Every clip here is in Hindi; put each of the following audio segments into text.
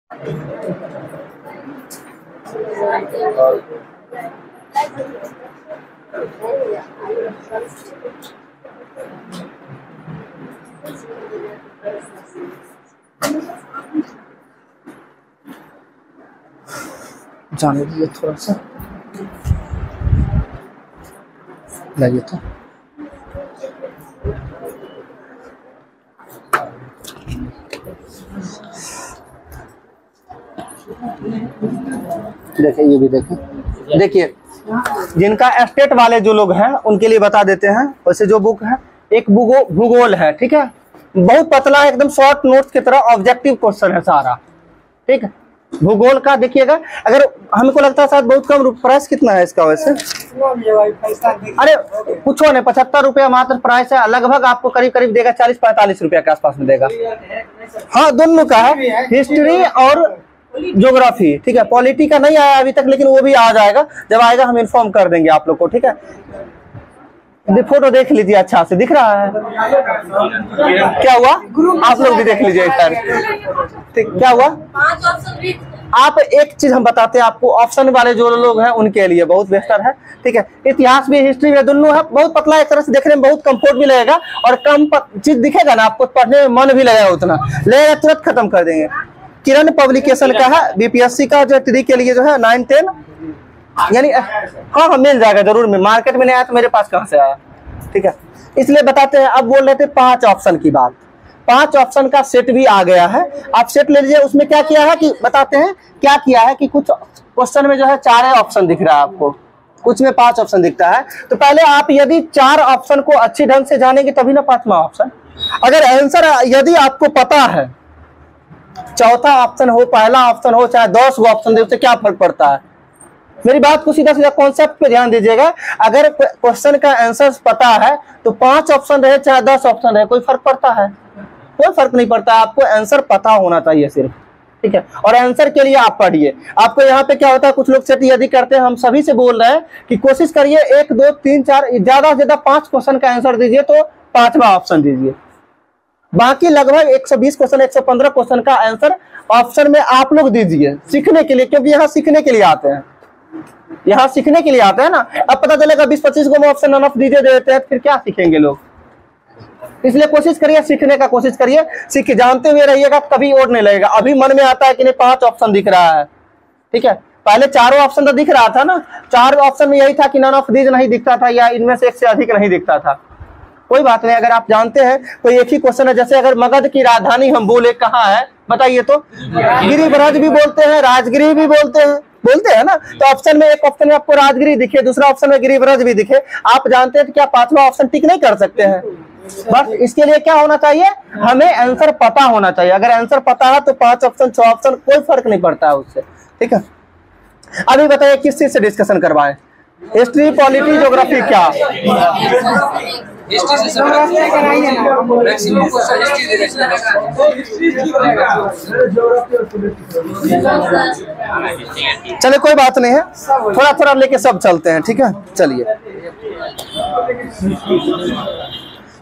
जाने दीजिए थोड़ा सा, लाइए तो। देखिए ये भी देखें, देखिए जिनका एस्टेट वाले जो लोग हैं उनके लिए बता देते हैं। वैसे जो बुक है एक भूगोल है, ठीक है, बहुत पतला है, एकदम शॉर्ट नोट्स की तरह ऑब्जेक्टिव क्वेश्चन है सारा, ठीक है। भूगोल का देखिएगा, अगर हमको लगता है शायद बहुत कम, प्राइस कितना है इसका वैसे? अरे कुछ नहीं, 75 रुपया मात्र प्राइस है। लगभग आपको करीब करीब देगा 40-45 रुपया के आसपास में देगा। हाँ दोनों का है, हिस्ट्री और ज्योग्राफी, ठीक है। पॉलिटी का नहीं आया अभी तक, लेकिन वो भी आ जाएगा, जब आएगा हम इन्फॉर्म कर देंगे आप लोग को, ठीक है। फोटो देख लीजिए, अच्छा से दिख रहा है। क्या हुआ, आप लोग भी देख लीजिए सर, ठीक। क्या हुआ, आप एक चीज हम बताते हैं आपको, ऑप्शन वाले जो लोग हैं उनके लिए बहुत बेहतर है, ठीक है। इतिहास भी हिस्ट्री भी दोनों है, बहुत पतला, एक तरह से देखने में बहुत कंफर्ट भी लगेगा और कम चीज दिखेगा ना आपको, पढ़ने में मन भी लगेगा, उतना लगेगा तुरंत खत्म कर देंगे। किरण पब्लिकेशन का है, बीपीएससी का जो ट्री के लिए जो है 9-10 यानी हाँ मिल जाएगा जरूर, में मार्केट में नहीं आया तो मेरे पास कहाँ से आया, ठीक है। इसलिए बताते हैं। अब बोल रहे थे 5 ऑप्शन की बात, 5 ऑप्शन का सेट भी आ गया है, आप सेट ले लीजिए। उसमें क्या किया है कि बताते हैं क्या किया है कि कुछ क्वेश्चन में जो है 4 ऑप्शन दिख रहा है आपको, कुछ में 5 ऑप्शन दिखता है। तो पहले आप यदि 4 ऑप्शन को अच्छी ढंग से जानेंगे तभी ना 5वां ऑप्शन। अगर आंसर यदि आपको पता है, चौथा ऑप्शन हो, पहला ऑप्शन हो, चाहे 10 ऑप्शन दे, उससे क्या फर्क पड़ता है? मेरी बात को सीधा सीधा कॉन्सेप्ट पे ध्यान दीजिएगा। अगर क्वेश्चन का आंसर पता है तो 5 ऑप्शन रहे चाहे 10 ऑप्शन रहे, कोई फर्क पड़ता है? कोई फर्क नहीं पड़ता। आपको आंसर पता होना चाहिए सिर्फ, ठीक है। और आंसर के लिए आप पढ़िए। आपको यहाँ पे क्या होता है, कुछ लोग सेट यदि करते हैं, हम सभी से बोल रहे हैं कि कोशिश करिए 1, 2, 3, 4 ज्यादा से ज्यादा 5 क्वेश्चन का आंसर दीजिए, तो 5वां ऑप्शन दीजिए। बाकी लगभग 120 क्वेश्चन, 115 क्वेश्चन का आंसर ऑप्शन में आप लोग दीजिए, सीखने के लिए, क्योंकि यहाँ सीखने के लिए आते हैं, यहाँ सीखने के लिए आते हैं ना। अब पता चलेगा 20-25 को ऑप्शन नन ऑफ दीजिए देते हैं, फिर क्या सीखेंगे लोग? इसलिए कोशिश करिए सीखने का, कोशिश करिए, सीख जानते हुए रहिएगा, कभी और नहीं लगेगा। अभी मन में आता है कि नहीं 5 ऑप्शन दिख रहा है, ठीक है। पहले 4 ऑप्शन तो दिख रहा था ना, 4 ऑप्शन में यही था कि नन ऑफ दीज नहीं दिखता था, या इनमें से एक से अधिक नहीं दिखता था। कोई बात नहीं, अगर आप जानते हैं कोई एक ही क्वेश्चन है, जैसे अगर मगध की राजधानी हम बोले कहाँ है बताइए तो? गिरिब्रज भी बोलते हैं, राजगिरी भी बोलते हैं ना। तो ऑप्शन में एक ऑप्शन में आपको राजगिरी दिखे, दूसरा ऑप्शन में गिरिब्रज भी दिखे, आप जानते हैं तो क्या 5वां ऑप्शन टिक नहीं कर सकते हैं? बस इसके लिए क्या होना चाहिए, हमें आंसर पता होना चाहिए। अगर आंसर पता है तो 5 ऑप्शन 6 ऑप्शन कोई फर्क नहीं पड़ता है उससे, ठीक है। अभी बताइए किस चीज से डिस्कशन करवाएं? हिस्ट्री, पॉलिटी, ज्योग्राफी, क्या हिस्ट्री से मैक्सिमम क्वेश्चन हिस्ट्री दे चलिए कोई बात नहीं है, थोड़ा थोड़ा लेके सब चलते हैं, ठीक है। चलिए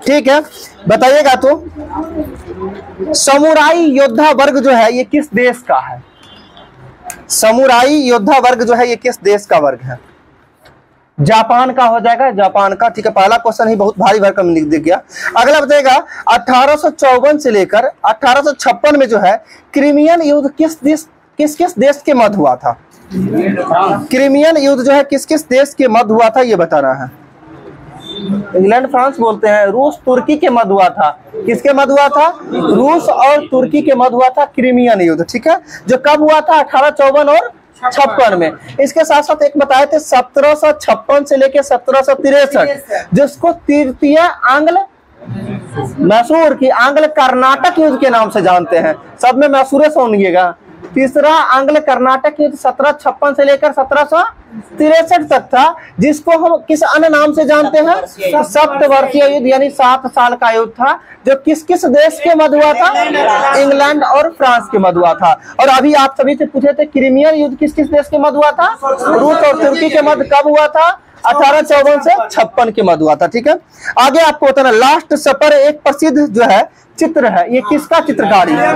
ठीक है, बताइएगा तो समुराई योद्धा वर्ग जो है ये किस देश का है? समुराई योद्धा वर्ग जो है ये किस देश का वर्ग है? जापान का हो जाएगा, जापान का, ठीक है। पहला क्वेश्चन ही बहुत भारी भरकम लिख दिख गया। अगला बताएगा 1854 से लेकर 1856 में जो है क्रीमियन युद्ध किस देश के मध्य हुआ था? क्रीमियन युद्ध जो है किस किस देश के मध्य हुआ था ये बताना है। इंग्लैंड फ्रांस बोलते हैं, रूस तुर्की के मध्य हुआ था। किसके मध्य हुआ था? रूस और तुर्की के मध्य हुआ था क्रीमियन युद्ध, ठीक है। जो कब हुआ था? 1854 और 56 में। इसके साथ साथ एक बताए थे 1756 से लेके 1763, जिसको तृतीय आंग्ल मैसूर की आंग्ल कर्नाटक युद्ध के नाम से जानते हैं। सब में मैसूरे सुनिएगा। तीसरा आंग्ल कर्नाटक युद्ध 1756 से लेकर 1763 तक था, जिसको हम किस अन्य नाम से जानते हैं? सप्तवर्षीय युद्ध, यानी 7 साल का युद्ध था, जो किस किस देश के मध्य हुआ था? इंग्लैंड और फ्रांस के मध्य हुआ था। और अभी आप सभी से पूछे थे क्रीमियन युद्ध किस किस देश के मध्य हुआ था? रूस और तुर्की के मध्य कब हुआ था? 1854 से 56 के मध्य हुआ था, ठीक है। आगे आपको बताना, लास्ट सफर एक प्रसिद्ध जो है चित्र है, ये किसका चित्रकारी है?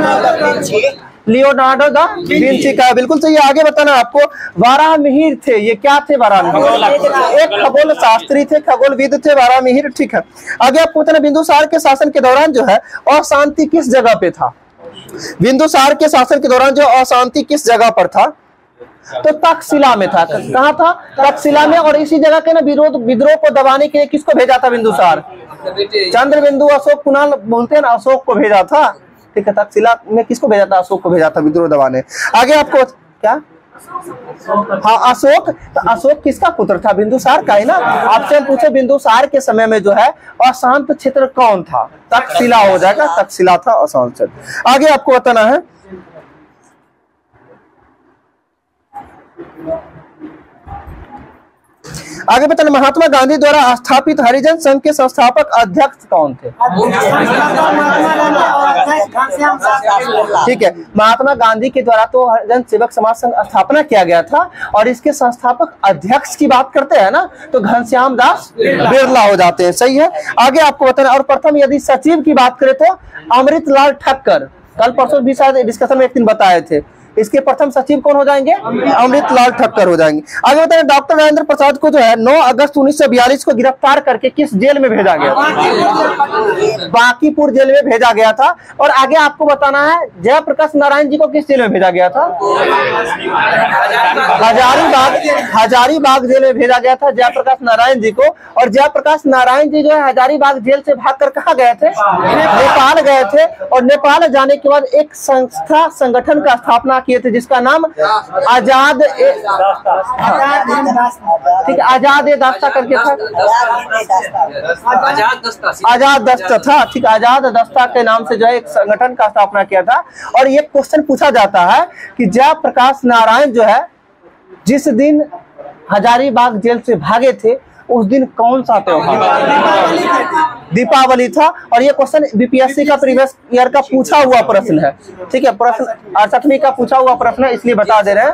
लियोनार्डो दा विंची का, बिल्कुल सही। आगे बताना आपको, वाराहमिहिर थे, ये क्या थे वाराहमिहिर? एक खगोल शास्त्री थे, खगोलविद थे वाराहमिहिर, ठीक है। आगे आपको बताना, बिंदुसार के शासन के दौरान जो है अशांति किस जगह पे था? बिंदुसार के शासन के दौरान जो अशांति किस जगह पर था? तो तक्षशिला में था। कहाँ था? तक्षशिला में। और इसी जगह के ना विद्रोह को दबाने के लिए किसको भेजा था बिंदुसार? चंद्रबिंदु, अशोक, कुणाल बोलते हैं ना, अशोक को भेजा था, ठीक है। तक्षशिला में किसको भेजा था? अशोक को भेजा था विद्रोह दबाने। आगे आपको क्या, हाँ अशोक, तो अशोक किसका पुत्र था? बिंदुसार का ही ना। आपसे पूछे बिंदुसार के समय में जो है अशांत क्षेत्र कौन था? तक्षशिला हो जाएगा, तक्षशिला था अशांत क्षेत्र। आगे आपको बताना है, आगे बताना, महात्मा गांधी द्वारा स्थापित हरिजन संघ के संस्थापक अध्यक्ष कौन थे? ठीक है, महात्मा गांधी के द्वारा तो हरिजन सेवक समाज संघ स्थापना किया गया था, और इसके संस्थापक अध्यक्ष की बात करते हैं ना तो घनश्याम दास बिरला हो जाते हैं, सही है। आगे आपको बताना, और प्रथम यदि सचिव की बात करें तो अमृतलाल ठक्कर, कल परसों भी शायद डिस्कशन में एक दिन बताए थे, इसके प्रथम सचिव कौन हो जाएंगे? अमृतलाल ठक्कर हो जाएंगे। आगे बताएं, डॉक्टर राजेंद्र प्रसाद को जो है 9 अगस्त 1942 को गिरफ्तार करके किस जेल में भेजा गया था? बांकीपुर जेल में भेजा गया था। और आगे आपको बताना है, जयप्रकाश नारायण जी को किस जेल में भेजा गया था? हजारीबाग जेल में भेजा गया था जयप्रकाश नारायण जी को। और जयप्रकाश नारायण जी जो है हजारीबाग जेल से भागकर कहाँ गए थे? नेपाल गए थे। और नेपाल जाने के बाद एक संस्था, संगठन का स्थापना किए थे जिसका नाम आजाद, ठीक है, आजाद दास्ता करके था, आजाद दस्ता था, ठीक, आजाद दस्ता के नाम से जो है एक संगठन का स्थापना किया था। और ये क्वेश्चन पूछा जाता है कि जयप्रकाश नारायण जो है जिस दिन हजारीबाग जेल से भागे थे उस दिन कौन सा त्योहार? दीपावली था। और ये क्वेश्चन बीपीएससी का प्रीवियस ईयर का पूछा हुआ प्रश्न है, ठीक है, प्रश्न 68वीं का पूछा हुआ प्रश्न है, इसलिए बता दे रहे हैं,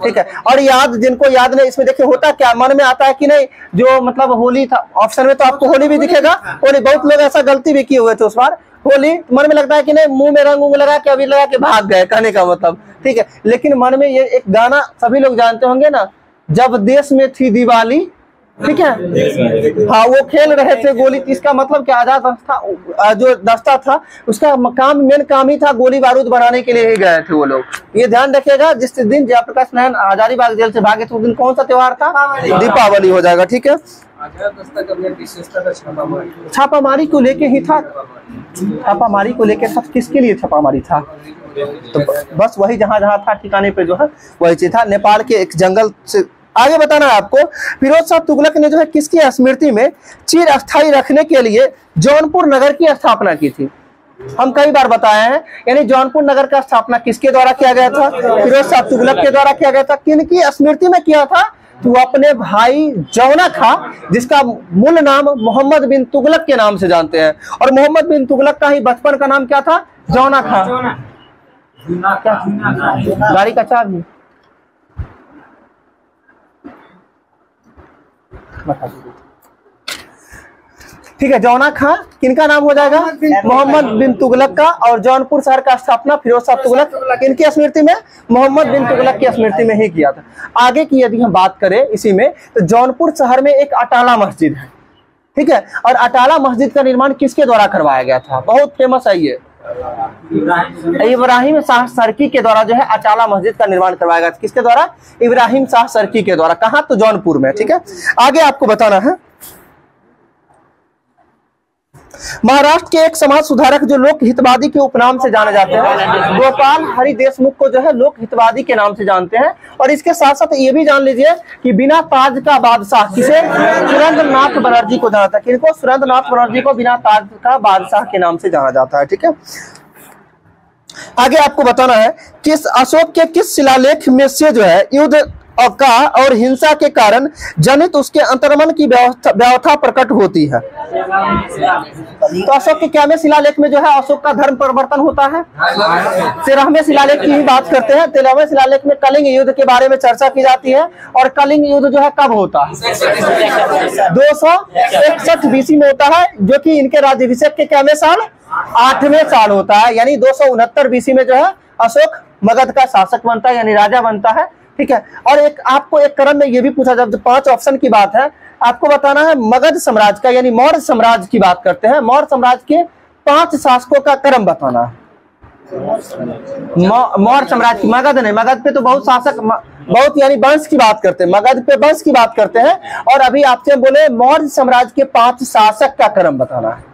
ठीक है। और याद, जिनको याद नहीं, इसमें देखिए होता क्या, मन में आता है कि नहीं, जो मतलब होली था ऑप्शन में, तो आपको होली भी दिखेगा। होली, बहुत लोग ऐसा गलती भी किए हुए थे उस बार। होली मन में लगता है कि नहीं, मुंह में रंग लगा के, अभी लगा के भाग गए, कहने का मतलब, ठीक है। लेकिन मन में ये एक गाना सभी लोग जानते होंगे ना, जब देश में थी दिवाली, ठीक है, हाँ, वो खेल रहे थे गोली। इसका मतलब क्या, आजाद दस्ता जो दस्ता था उसका मेन काम ही था गोली बारूद बनाने के लिए ही गए थे वो लोग। ये ध्यान रखिएगा, जिस दिन जयप्रकाश नारायण हजारीबाग जेल से भागे थे उस दिन कौन सा त्योहार था? दीपावली हो जाएगा, ठीक है। छापामारी को लेके ही था, छापामारी को लेके सब किसके लिए छापामारी था? तो बस वही जहां जहां था ठिकाने पे जो है वही चीज था, नेपाल के एक जंगल से। आगे बताना है आपको, फिरोज शाह तुगलक ने जो है किसकी स्मृति में चिर अस्थायी रखने के लिए जौनपुर नगर की स्थापना की थी? हम कई बार बताए हैं, यानी जौनपुर नगर का स्थापना किसके द्वारा किया गया था? फिरोज शाह तुगलक के द्वारा किया गया था। किनकी स्मृति में किया था? तो अपने भाई जौना खां, जिसका मूल नाम मोहम्मद बिन तुगलक के नाम से जानते हैं। और मोहम्मद बिन तुगलक का ही बचपन का नाम क्या था? जौना खां। गाड़ी का चाबी ठीक है, जौना खां किनका नाम हो जाएगा? मोहम्मद बिन तुगलक का। और जौनपुर शहर का स्थापना फिरोज शाह तुगलक किनकी स्मृति में? मोहम्मद बिन तुगलक की स्मृति में ही किया था। आगे की यदि हम बात करें इसी में, तो जौनपुर शहर में एक अटाला मस्जिद है, ठीक है। और अटाला मस्जिद का निर्माण किसके द्वारा करवाया गया था? बहुत फेमस है ये, इब्राहिम शाह सरकी के द्वारा जो है अटाला मस्जिद का निर्माण करवाया गया। किसके द्वारा? इब्राहिम शाह सरकी के द्वारा। कहाँ? तो जौनपुर में, ठीक है। आगे आपको बताना है, महाराष्ट्र के एक समाज सुधारक जो लोक हितवादी के उपनाम से जाने जाते हैं, गोपाल हरि देशमुख को जो है लोक हितवादी के नाम से जानते हैं। और इसके साथ साथ ये भी जान लीजिए कि बिना ताज का बादशाह किसे? सुरेंद्रनाथ बनर्जी को जाना था। किनको? सुरेंद्रनाथ बनर्जी को बिना ताज का बादशाह के नाम से जाना जाता है, ठीक है। आगे आपको बताना है, किस अशोक के किस शिलालेख में से जो है युद्ध का और हिंसा के कारण जनित उसके अंतर्मन की व्यवस्था प्रकट होती है? तो अशोक के क्या में शिलालेख में जो है अशोक का धर्म परिवर्तन होता है? 13वें शिलालेख की ही बात करते हैं। 13वें शिलालेख में कलिंग युद्ध के बारे में चर्चा की जाती है। और कलिंग युद्ध जो है कब होता है? 261 बीसी में होता है, जो कि इनके राज्याभिषेक के क्या में साल? 8वें साल होता है। यानी 269 बीसी में जो है अशोक मगध का शासक बनता है यानी राजा बनता है, ठीक है। और एक आपको एक क्रम में ये भी पूछा, जब 5 ऑप्शन की बात है, आपको बताना है मगध साम्राज्य का यानी मौर्य साम्राज्य की बात करते हैं, मौर्य साम्राज्य के 5 शासकों का क्रम बताना है। मौर्य साम्राज्य, मगध नहीं, मगध पे तो बहुत शासक, बहुत यानी वंश की बात करते हैं, मगध पे वंश की बात करते हैं। और अभी आपसे बोले मौर्य साम्राज्य के 5 शासक का क्रम बताना है।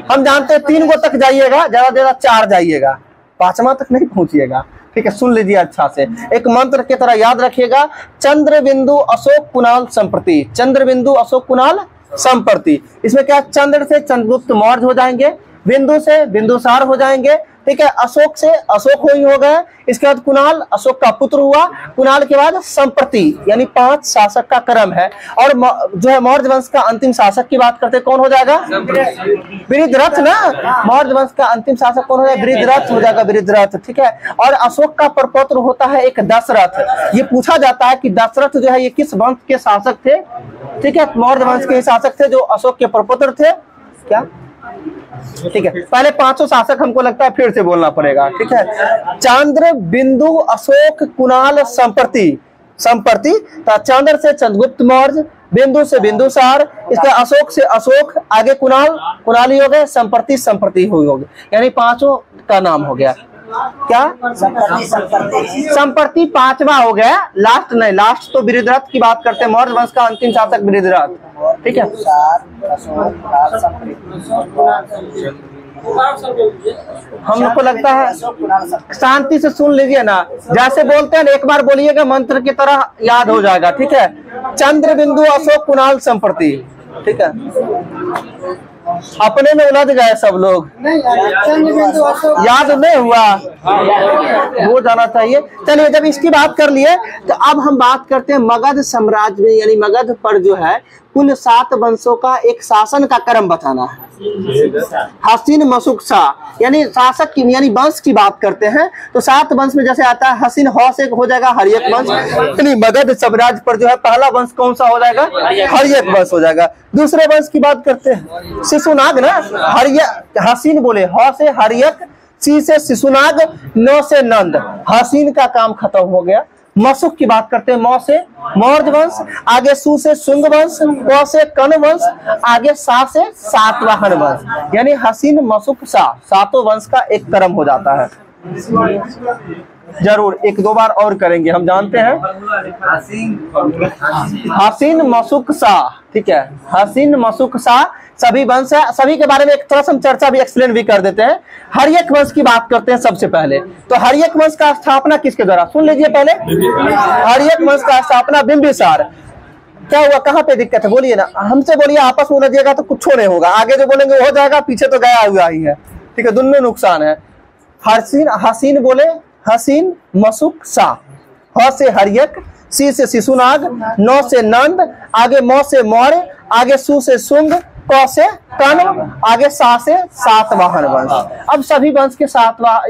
हम जानते हैं 3 गो तक जाइएगा, ज्यादा ज्यादा 4 जाइएगा, 5वां तक नहीं पहुंचिएगा, ठीक है। सुन लीजिए अच्छा से, एक मंत्र की तरह याद रखिएगा, चंद्र बिंदु अशोक कुणाल संप्रति, चंद्र बिंदु अशोक कुणाल संप्रति। इसमें क्या, चंद्र से चंद्रगुप्त मौर्य हो जाएंगे, बिंदु से बिंदुसार हो जाएंगे, ठीक है। अशोक से अशोक हो गए, इसके बाद कुणाल अशोक का पुत्र हुआ, कुणाल के बाद संप्रति यानी 5 शासक का क्रम है। और जो है मौर्य वंश का अंतिम शासक की बात करते हैं, कौन हो जाएगा, वृद्धरथ ना, मौर्य वंश का अंतिम शासक कौन हो जाएगा, वृद्धरथ हो जाएगा, वृद्धरथ, ठीक है। और अशोक का प्रपौत्र होता है एक दशरथ। ये पूछा जाता है कि दशरथ जो है ये किस वंश के शासक थे, ठीक है, मौर्य वंश के शासक थे जो अशोक के प्रपौत्र थे क्या, ठीक है। पहले 5 शासक हमको लगता है फिर से बोलना पड़ेगा, ठीक है। चंद्र बिंदु अशोक कुणाल संप्रति, संप्रति चंद्र से चंद्रगुप्त मौर्य, बिंदु से बिंदुसार, इसके अशोक से अशोक, आगे कुणाल, कुणाल ही हो गए, संप्रति संप्रति हो गए, यानी 5 का नाम हो गया क्या, संप्रति 5वां हो गया, लास्ट नहीं, लास्ट तो वृद्धरथ की बात करते हैं, मौर्य वंश का अंतिम शासक वृद्धरथ, ठीक है। हम लोग को लगता है शांति से सुन लीजिए ना, जैसे बोलते हैं एक बार बोलिएगा मंत्र की तरह याद हो जाएगा, ठीक है। चंद्र बिंदु अशोक कुणाल संप्रति, ठीक है। अपने में उलझ गए सब लोग, याद नहीं हुआ, हो जाना चाहिए। चलिए जब इसकी बात कर लिए तो अब हम बात करते हैं मगध साम्राज्य में, यानी मगध पर जो है कुल 7 वंशों का एक शासन का क्रम बताना है। हसीन मशुक शाह यानी शासक की यानी वंश की बात करते हैं तो 7 वंश में जैसे आता है हसीन ह से हो जाएगा हर्यक वंश, यानी मगध साम्राज्य पर जो है पहला वंश कौन सा हो जाएगा, हर्यक वंश हो जाएगा। दूसरे वंश की बात करते हैं शिशुनाग ना, हर्यक, हसीन बोले ह से हर्यक, सी से शिशुनाग, न से नंद, हसीन का काम खत्म हो गया। मशुक की बात करते हैं, म से मौर्य वंश, आगे सु से शुंग वंश, क से कर्ण वंश, आगे सा से सातवाहन वंश, यानी हसीन मशुक सा 7 वंश का एक क्रम हो जाता है। जरूर 1-2 बार और करेंगे, हम जानते हैं हसीन मशुक सा, ठीक है, हसीन मशुक सा सभी वंश है। सभी के बारे में एक थोड़ा सा हम चर्चा भी एक्सप्लेन भी कर देते हैं। हर्यक वंश की बात करते हैं सबसे पहले, तो हर्यक वंश का स्थापना किसके द्वारा, सुन लीजिए पहले, हर्यक वंश का स्थापना बिंबिसार। क्या हुआ, कहाँ पे दिक्कत है बोलिए ना, हमसे बोलिए, आपस में उलझिएगा तो कुछ नहीं होगा, आगे जो बोलेंगे हो जाएगा, पीछे तो गया हुआ ही है, ठीक है, दोनों नुकसान है। हसीन, हसीन बोले हसीन मशुक सा, ह से हर्यक, सी से शिशुनाग, न से नंद, आगे म से मौर्य, आगे सु से शुंग, क से कर्ण, आगे सा से सातवाहन वंश। अब सभी वंश के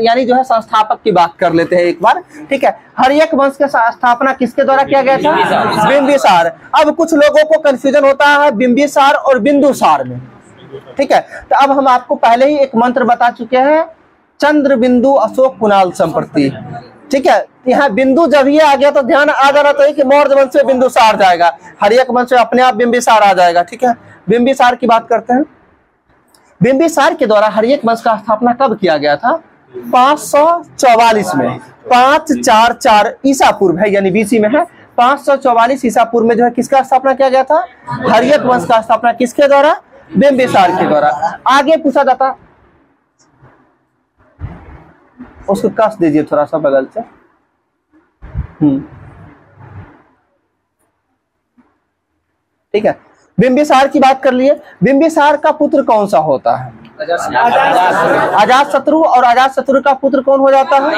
यानी जो है संस्थापक की बात कर लेते हैं एक बार, ठीक है। हर्यक वंश के स्थापना किसके द्वारा किया गया था, बिंबिसार। अब कुछ लोगों को कंफ्यूजन होता है बिंबिसार और बिंदुसार में, ठीक है। तो अब हम आपको पहले ही एक मंत्र बता चुके हैं, चंद्र बिंदु अशोक कुणाल संप्रति, ठीक है। यहाँ बिंदु जब ये आ गया तो ध्यान आ जाना चाहिए कि मौर्य वंश से बिंदुसार जाएगा, हर्यक वंश से अपने आप बिंबिसार आ जाएगा, ठीक है। बिंबिसार की बात करते हैं, बिंबिसार के द्वारा हर्यक वंश का स्थापना कब किया गया था, 544 में, 544 ईसा पूर्व है यानी बीसी में है, 544 ईसा पूर्व में जो है किसका स्थापना किया गया था, हर्यक वंश का स्थापना किसके द्वारा, बिंबिसार के द्वारा। आगे पूछा जाता, उसको कस दीजिए थोड़ा सा बगल से, ठीक है। बिंबिसार की बात कर लिए, बिंबिसार का पुत्र कौन सा होता है, अजातशत्रु, और अजातशत्रु का पुत्र कौन हो जाता है,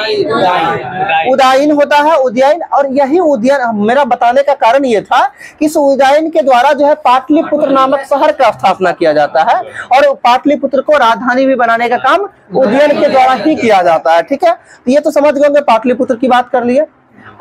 उदयन होता है, उदयन। और यही उदयन मेरा बताने का कारण ये था कि इस उदयन के द्वारा जो है पाटलिपुत्र नामक शहर का स्थापना किया जाता है, और पाटलिपुत्र को राजधानी भी बनाने का काम उदयन के द्वारा ही किया जाता है, ठीक है। तो ये तो समझ गए, पाटलिपुत्र की बात कर लिए।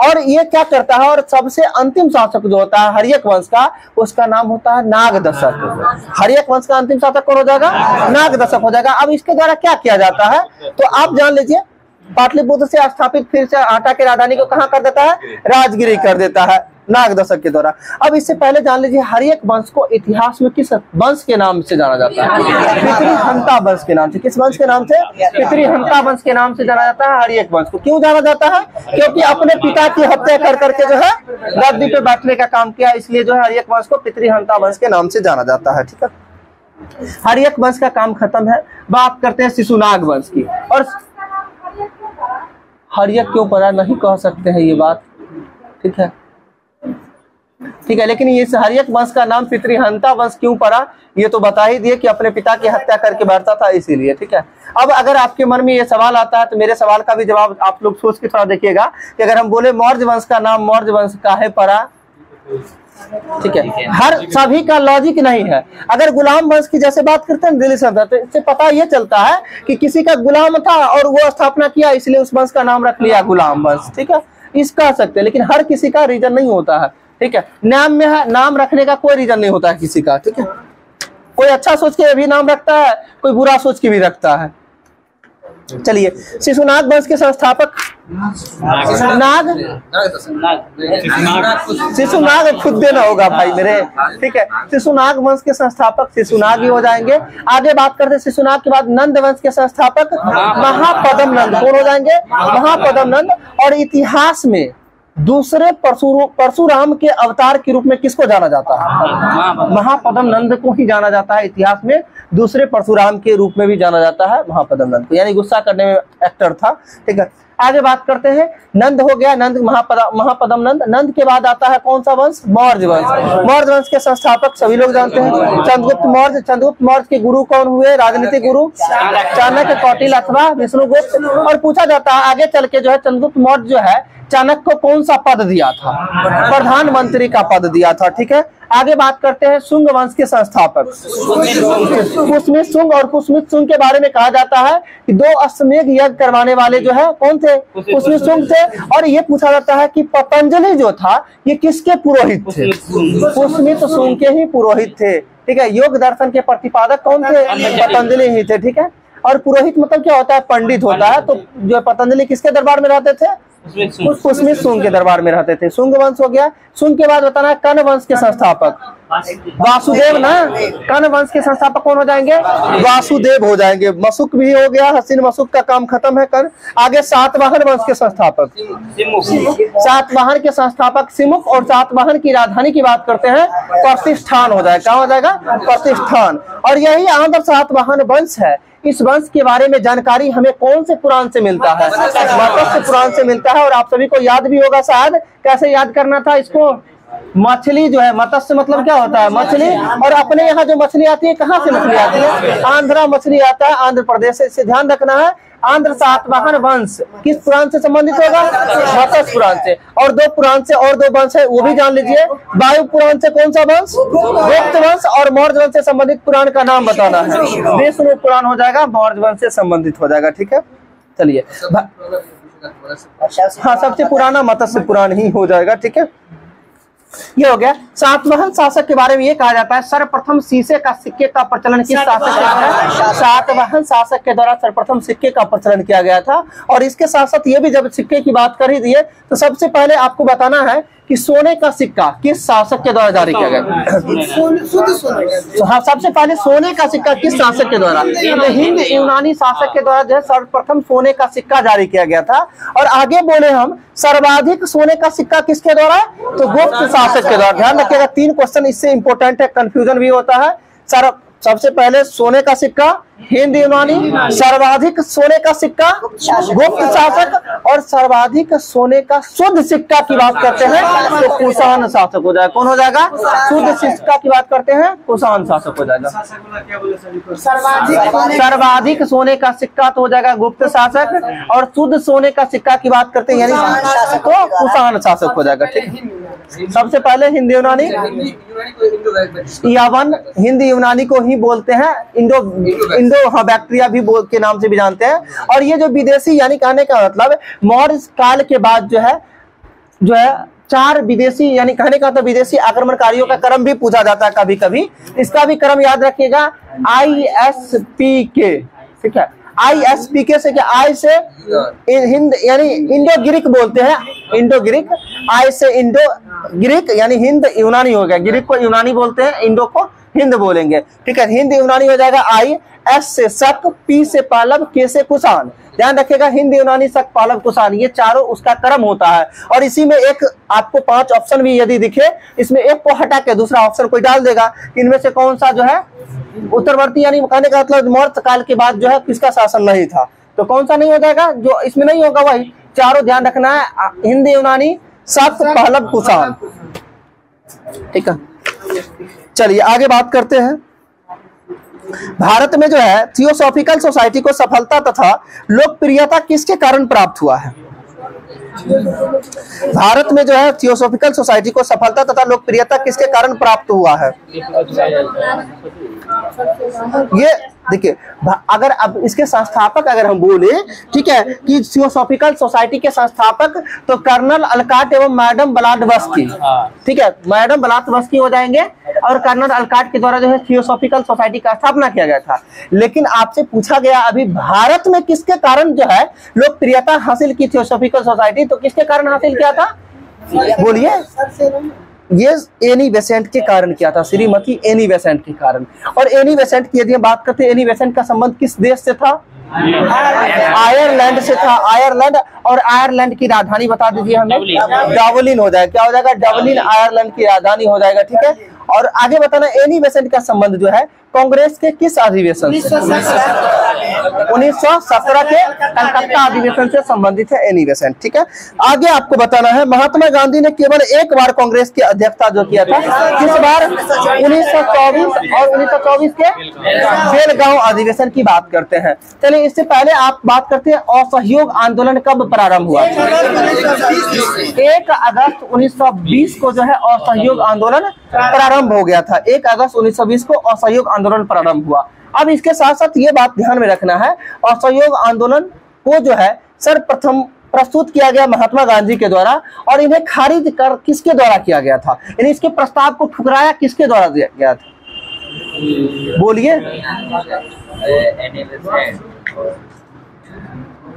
और ये क्या करता है, और सबसे अंतिम शासक जो होता है हर्यक वंश का, उसका नाम होता है नागदशक। हर्यक वंश का अंतिम शासक कौन हो जाएगा, नागदशक हो जाएगा। अब इसके द्वारा क्या किया जाता है, तो आप जान लीजिए, पाटलिपुत्र से स्थापित फिर से हटा के राजधानी को कहाँ कर देता है, राजगिरी कर देता है नागदशक के द्वारा। अब इससे पहले जान लीजिए हर्यक वंश को इतिहास में किस वंश के नाम से जाना जाता है, पितृहंता वंश के नाम से। किस वंश के नाम से, पितृहंता वंश के नाम से जाना जाता है हर्यक वंश को। क्यों जाना जाता है, क्योंकि अपने पिता की हत्या कर करके जो है गद्दी पे बैठने का काम किया, इसलिए जो है हर्यक वंश को पितृहंता वंश के नाम से जाना जाता है। ठीक है, हर्यक वंश का काम खत्म है। बात करते हैं शिशुनाग वंश की। और हर्यक क्यों पड़ा नहीं कह सकते हैं ये बात, ठीक है, ठीक है, लेकिन ये हर्यक वंश का नाम पितृहंता वंश क्यों पड़ा ये तो बता ही दिए कि अपने पिता की हत्या करके बैठता था इसीलिए। ठीक है, अब अगर आपके मन में ये सवाल आता है तो मेरे सवाल का भी जवाब आप लोग सोच के थोड़ा देखिएगा कि अगर हम बोले मौर्य वंश का नाम मौर्य वंश काहे पड़ा, ठीक है, हर सभी का लॉजिक नहीं है। अगर गुलाम वंश की जैसे बात करते हैं दिल्ली सल्तनत, तो इससे पता ये चलता है कि किसी का गुलाम था और वो स्थापना किया इसलिए उस वंश का नाम रख लिया गुलाम वंश। ठीक है, इस कह सकते हैं, लेकिन हर किसी का रीजन नहीं होता है। ठीक है, नाम में है, नाम रखने का कोई रीजन नहीं होता है किसी का। ठीक है, कोई अच्छा सोच के भी नाम रखता है, कोई बुरा सोच के भी रखता है। चलिए, शिशुनाग वंश के संस्थापक शिशुनाग खुद देना होगा भाई मेरे। ठीक है, शिशुनाग वंश के संस्थापक शिशुनाग ही हो जाएंगे। आगे बात करते हैं शिशुनाग के बाद नंद वंश के संस्थापक महापद्म नंद कौन हो जाएंगे, महापद्म नंद। और इतिहास में दूसरे परशुराम के अवतार के रूप में किसको जाना जाता है, महापद्म नंद को ही जाना जाता है। इतिहास में दूसरे परशुराम के रूप में भी जाना जाता है महापद्म नंद को, यानी गुस्सा करने में एक्टर था। ठीक है, आगे बात करते हैं, नंद हो गया, नंद महापद्म नंद। नंद के बाद आता है कौन सा वंश, मौर्य वंश। मौर्य वंश के संस्थापक सभी लोग जानते हैं चंद्रगुप्त मौर्य। चंद्रगुप्त मौर्य के गुरु कौन हुए, राजनीतिक गुरु चाणक्य, कौटिल्य अथवा विष्णुगुप्त। और पूछा जाता है आगे चल के जो है चंद्रगुप्त मौर्य जो है चाणक्य को कौन सा पद दिया था, प्रधानमंत्री का पद दिया था। ठीक है, आगे बात करते हैं शुंग वंश के संस्थापक पुष्यमित्र शुंग। और पुष्यमित्र शुंग के बारे में कहा जाता है कि 2 अश्वमेध यज्ञ करवाने वाले जो है कौन थे, पुष्यमित्र शुंग थे। और ये पूछा जाता है कि पतंजलि जो था ये किसके पुरोहित थे, पुष्यमित्र शुंग के ही पुरोहित थे। ठीक है, योग दर्शन के प्रतिपादक कौन थे, पतंजलि ही थे। ठीक है, और पुरोहित मतलब क्या होता है, पंडित होता है। तो जो पतंजलि किसके दरबार में रहते थे, पुष्यमित्र शुंग के दरबार में रहते थे। शुंग वंश हो गया। शुंग के बाद बताना कर्ण वंश के संस्थापक वासुदेव ना, कर्ण वंश के संस्थापक कौन हो जाएंगे, वासुदेव हो जाएंगे। मशुक भी हो गया, हसीन मशुक का काम खत्म है कर्ण। आगे सातवाहन वंश के संस्थापक सातवाहन के संस्थापक सिमुक। और सातवाहन की राजधानी की बात करते हैं प्रतिष्ठान हो जाएगा, क्या हो जाएगा, प्रतिष्ठान। और यही आंध्र सातवाहन वंश है। इस वंश के बारे में जानकारी हमें कौन से पुराण से मिलता है, मत्स्य पुराण से मिलता है। और आप सभी को याद भी होगा शायद, कैसे याद करना था इसको, मछली जो है, मत्स्य मतलब क्या होता है, मछली। और अपने यहाँ जो मछली आती है कहाँ से मछली आती है, आंध्रा मछली आता है, आंध्र प्रदेश से। इससे ध्यान रखना है, आंध्र सातवाहन वंश किस पुराण से संबंधित होगा, मत्स्य पुराण से। और 2 पुराण से और 2 वंश है वो भी जान लीजिए। वायु पुराण से कौन सा वंश, गुप्त वंश। और मौर्य वंश से संबंधित पुराण का नाम बताना है, विष्णु पुराण हो जाएगा, मौर्य वंश से संबंधित हो जाएगा। ठीक है, चलिए, हाँ सबसे पुराना मत्स्य पुराण ही हो जाएगा। ठीक है, ये हो गया। सातवाहन शासक के बारे में ये कहा जाता है सर्वप्रथम शीशे का सिक्के का प्रचलन किस शासक के द्वारा, सातवाहन शासक के द्वारा सर्वप्रथम सिक्के का प्रचलन किया गया था। और इसके साथ साथ ये भी, जब सिक्के की बात कर ही दिए तो सबसे पहले आपको बताना है कि सोने का सिक्का किस शासक के द्वारा जारी किया गया। हाँ, सबसे पहले सोने का सिक्का किस शासक के द्वारा, तो हिंद यूनानी शासक के द्वारा जो है सर्वप्रथम सोने का सिक्का जारी किया गया था। और आगे बोले हम सर्वाधिक सोने का सिक्का किसके द्वारा, तो गुप्त शासक के द्वारा। ध्यान रखिएगा, 3 क्वेश्चन इससे इंपॉर्टेंट है, कंफ्यूजन भी होता है। सबसे पहले सोने का सिक्का हिंद यूनानी, सर्वाधिक सोने का सिक्का गुप्त शासक। और सर्वाधिक सोने का शुद्ध सिक्का की बात करते हैं तो कुषाण शासक हो जाएगा। कौन हो जाएगा, शुद्ध सिक्का की बात करते हैं कुषाण शासक हो जाएगा। सर्वाधिक सोने का सिक्का तो हो जाएगा गुप्त शासक। और शुद्ध सोने का सिक्का की बात करते हैं यानी तो कुषाण शासक हो जाएगा। ठीक है, सबसे पहले हिंद यूनानी, यावन हिंद यूनानी को ही बोलते हैं, इंडो बैक्टीरिया भी के नाम से भी जानते हैं। और ये जो विदेशी यानी कहने का मतलब मौर्य काल के बाद जो है जो है 4 विदेशी, यानी कहने का तो विदेशी आक्रमणकारियों का क्रम भी पूछा जाता है कभी कभी, इसका भी क्रम याद रखिएगा ISPK, ठीक है। ISPK से क्या, आई से हिंद यानी इंडो ग्रीक बोलते हैं, इंडो ग्रीक, आई से इंडो ग्रीक यानी हिंद यूनानी हो गया, ग्रीक को यूनानी बोलते हैं, इंडो को हिंद बोलेंगे, ठीक है। हिंद यूनानी हो जाएगा आई, एस से शक, पी से पालव, के से कुषाण, ध्यान रखिएगा हिंद यूनानी शक पालव कुषाण, ये चारों उसका क्रम होता है। और इसी में एक आपको 5 ऑप्शन भी यदि दिखे, इसमें एक को हटा के दूसरा ऑप्शन कोई डाल देगा, इनमें से कौन सा जो है उत्तरवर्ती, यानी कहने का मतलब मौर्य काल के बाद जो है किसका शासन नहीं था, तो कौन सा नहीं हो जाएगा, जो इसमें नहीं होगा वही चारों ध्यान रखना है, हिंद यूनानी शक पालव कुषाण, ठीक है। चलिए आगे बात करते हैं। भारत में जो है थियोसॉफिकल सोसाइटी को सफलता तथा लोकप्रियता किसके कारण प्राप्त हुआ है? भारत में जो है थियोसॉफिकल सोसाइटी को सफलता तथा लोकप्रियता किसके कारण प्राप्त हुआ है? ये देखिए, अगर अब इसके संस्थापक अगर हम बोले, ठीक है, कि थियोसॉफिकल सोसाइटी के संस्थापक तो कर्नल अलकाट एवं मैडम ब्लाडवस्की, ठीक है, मैडम ब्लाडवस्की हो जाएंगे, और कर्नल अलकाट के द्वारा जो है थियोसॉफिकल सोसाइटी का स्थापना किया गया था। लेकिन आपसे पूछा गया अभी भारत में किसके कारण जो है लोकप्रियता हासिल की थियोसॉफिकल सोसाइटी, तो किसके कारण हासिल किया था, बोलिए? ये एनी बेसेंट के कारण किया था, श्रीमती एनी बेसेंट के कारण। और एनी बेसेंट की यदि हम बात करते हैं, एनी बेसेंट का संबंध किस देश से था? आयरलैंड से था, आयरलैंड। और आयरलैंड की राजधानी बता दीजिए हमें, डबलिन हो जाएगा, क्या हो जाएगा, डबलिन आयरलैंड की राजधानी हो जाएगा, ठीक है। और आगे बताना, एनी बेसेंट का संबंध जो है कांग्रेस के किस अधिवेशन से? 1917 के कलकत्ता अधिवेशन से संबंधित है एनी बेसेंट, ठीक है। आगे आपको बताना है, महात्मा गांधी ने केवल एक बार कांग्रेस की अध्यक्षता जो किया था, किस बार? 1924 और 1924 के बेलगांव अधिवेशन की बात करते हैं। चलिए इससे पहले आप बात करते हैं असहयोग आंदोलन कब प्रारंभ हुआ? 1 अगस्त 1920 को जो है असहयोग आंदोलन प्रारंभ हो गया था। 1 अगस्त 1920 को असहयोग आंदोलन प्रारंभ हुआ। अब इसके साथ साथ ये बात ध्यान में रखना है, असहयोग आंदोलन को जो है सर्वप्रथम प्रस्तुत किया गया महात्मा गांधी के द्वारा, और इन्हें खारिज कर किसके द्वारा किया गया था, यानी इसके प्रस्ताव को ठुकराया किसके द्वारा दिया गया था, बोलिए?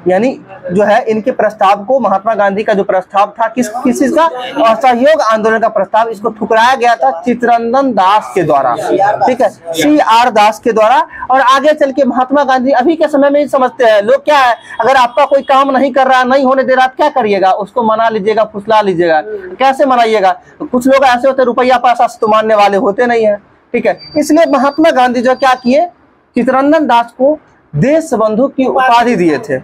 यानी जो है इनके प्रस्ताव को, महात्मा गांधी का जो प्रस्ताव था किस चीज का, असहयोग आंदोलन का प्रस्ताव, इसको ठुकराया गया था चित्तरंजन दास के द्वारा, ठीक है, CR दास के द्वारा। और आगे चल के महात्मा गांधी अभी के समय में ही समझते हैं लोग, क्या है, अगर आपका कोई काम नहीं कर रहा, नहीं होने दे रहा, क्या करिएगा, उसको मना लीजिएगा, फुसला लीजिएगा। कैसे मनाइएगा? कुछ लोग ऐसे होते रुपया पैसा तो मानने वाले होते नहीं है, ठीक है। इसलिए महात्मा गांधी जो क्या किए, चित्तरंजन दास को देश बंधु की उपाधि दिए थे,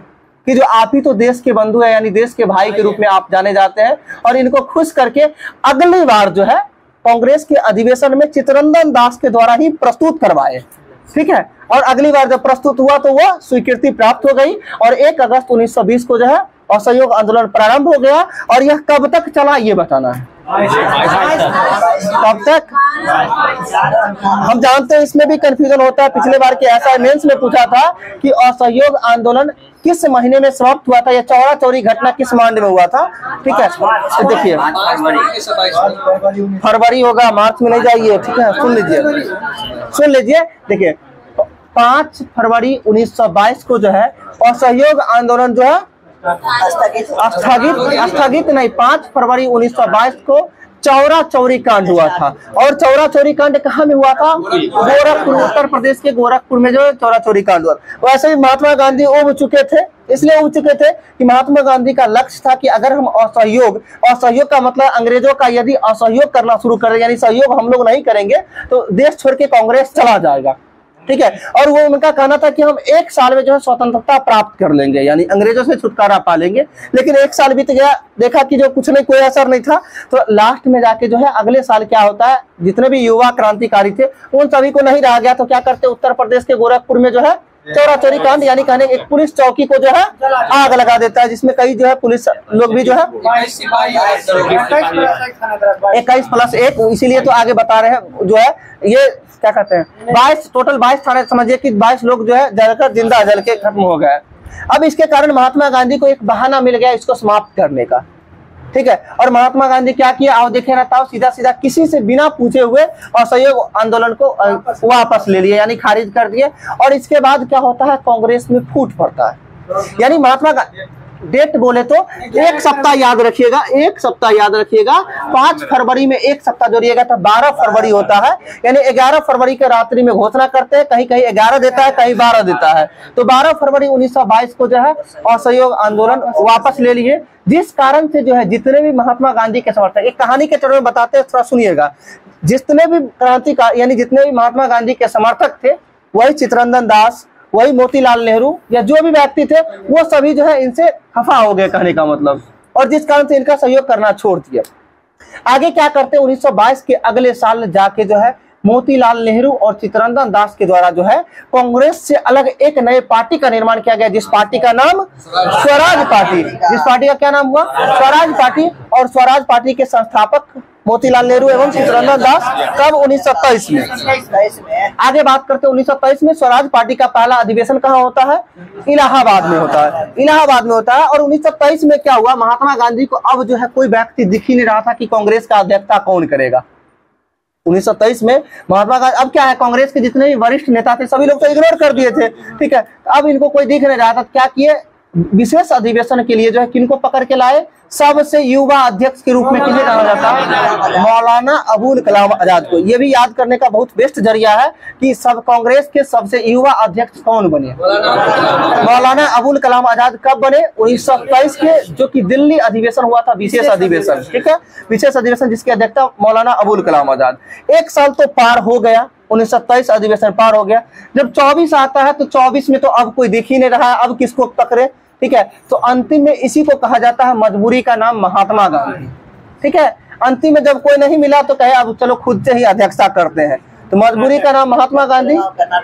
कि जो आप ही तो देश के बंधु है, यानी देश के भाई के रूप में आप जाने जाते हैं। और इनको खुश करके अगली बार जो है कांग्रेस के अधिवेशन में चित्तरंजन दास के द्वारा ही प्रस्तुत करवाए, ठीक है। और अगली बार जब प्रस्तुत हुआ तो वह स्वीकृति प्राप्त हो गई, और 1 अगस्त 1920 को जो है असहयोग आंदोलन प्रारंभ हो गया। और यह कब तक चला ये बताना है, कब तक? हम जानते हैं इसमें भी कंफ्यूजन होता है। पिछले बार के ऐसा मेंस में पूछा था कि असहयोग आंदोलन किस महीने में समाप्त हुआ था, या चौरा चौरी घटना किस महीने में हुआ था, ठीक है। तो देखिए फरवरी होगा, मार्च में नहीं जाइए, ठीक है। सुन लीजिए, देखिए 5 फरवरी 1922 को जो है असहयोग आंदोलन जो है स्थगित नहीं, 5 फरवरी 1922 को चौरा चौरी कांड हुआ था। और चौरा चौरी कांड कहाँ में हुआ था? गोरखपुर, उत्तर प्रदेश के गोरखपुर में जो चौरा चौरी कांड हुआ। वैसे ही महात्मा गांधी उब चुके थे, इसलिए उब चुके थे कि महात्मा गांधी का लक्ष्य था कि अगर हम असहयोग का मतलब अंग्रेजों का यदि असहयोग करना शुरू करें, यानी सहयोग हम लोग नहीं करेंगे, तो देश छोड़ के कांग्रेस चला जाएगा, ठीक है। और वो उनका कहना था कि हम 1 साल में जो है स्वतंत्रता प्राप्त कर लेंगे, यानी अंग्रेजों से छुटकारा पा लेंगे। लेकिन 1 साल बीत गया, देखा कि जो कुछ नहीं, कोई असर नहीं था। तो लास्ट में जाके जो है अगले साल क्या होता है, जितने भी युवा क्रांतिकारी थे उन सभी को नहीं रहा गया, तो क्या करते, उत्तर प्रदेश के गोरखपुर में जो है चौरा चौरी कांड, यानी कहने एक पुलिस चौकी को जो है आग लगा देता है, जिसमें कई जो है पुलिस लोग भी जो है 21+1, इसीलिए तो आगे बता रहे हैं जो है ये क्या कहते हैं 22 थाने, समझिए कि 22 लोग जो है जलकर जिंदा जल के खत्म हो गए। अब इसके कारण महात्मा गांधी को एक बहाना मिल गया इसको समाप्त करने का, ठीक है। और महात्मा गांधी क्या किया, आओ देखे रहता हो, सीधा सीधा किसी से बिना पूछे हुए असहयोग आंदोलन को वापस ले लिए, यानी खारिज कर दिए। और इसके बाद क्या होता है, कांग्रेस में फूट पड़ता है। यानी महात्मा गांधी, डेट बोले तो एक सप्ताह याद रखिएगा, एक सप्ताह याद रखिएगा, 5 फरवरी में एक सप्ताह जोड़िएगा तो 12 फरवरी होता है। यानी 11 फरवरी के रात्रि में घोषणा करते हैं, कहीं कहीं 11 देता है, कहीं 12 देता है। तो 12 फरवरी 1922 को जो है असहयोग आंदोलन वापस ले लिए, जिस कारण से जो है जितने भी महात्मा गांधी के समर्थक, एक कहानी के चरण में बताते हैं, थोड़ा सुनिएगा। जितने भी क्रांतिकारी यानी जितने भी महात्मा गांधी के समर्थक थे, वही चित्तरंजन दास, वही मोतीलाल नेहरू या जो भी व्यक्ति थे, वो सभी जो है इनसे खफा हो गए, कहने का मतलब, और जिस कारण से इनका सहयोग करना छोड़ दिया। आगे क्या करते, 1922 के अगले साल जाके जो है मोतीलाल नेहरू और चित्तरंजन दास के द्वारा जो है कांग्रेस से अलग एक नए पार्टी का निर्माण किया गया, जिस पार्टी का नाम स्वराज पार्टी, जिस पार्टी का क्या नाम हुआ, स्वराज पार्टी। और स्वराज पार्टी के संस्थापक मोतीलाल नेहरू एवं चित्तरंजन दास कब, 1927 में। आगे बात करते हैं 1927 में स्वराज पार्टी का पहला अधिवेशन कहाँ होता है, इलाहाबाद में होता है, इलाहाबाद में होता है। और 1927 में क्या हुआ, महात्मा गांधी को अब जो है कोई व्यक्ति दिख ही नहीं रहा था कि कांग्रेस का अध्यक्षता कौन करेगा। 1927 में महात्मा गांधी, अब क्या है, कांग्रेस के जितने भी वरिष्ठ नेता थे सभी लोग तो इग्नोर कर दिए थे, ठीक है। अब इनको कोई दिख नहीं रहा था, क्या किए, विशेष अधिवेशन के लिए जो है किनको पकड़ के लाए, सबसे युवा अध्यक्ष के रूप में किसे कहा जाता है, मौलाना अबुल कलाम आजाद को। ये भी याद करने का बहुत बेस्ट जरिया है कि सब कांग्रेस के सबसे युवा अध्यक्ष कौन बने, मौलाना अबुल कलाम आजाद कब बने, 1927 के, जो कि दिल्ली अधिवेशन हुआ था, विशेष अधिवेशन, ठीक है, विशेष अधिवेशन जिसकी अध्यक्षता मौलाना अबुल कलाम आजाद। एक साल तो पार हो गया, 1927 अधिवेशन पार हो गया। जब 24 आता है तो 24 में तो अब कोई दिख ही नहीं रहा है, अब किसको पकड़े, ठीक है। तो अंतिम में इसी को कहा जाता है मजबूरी का नाम महात्मा गांधी, ठीक है। अंतिम में जब कोई नहीं मिला तो कहे अब चलो खुद से ही अध्यक्षता करते हैं, तो मजबूरी का नाम महात्मा गांधी,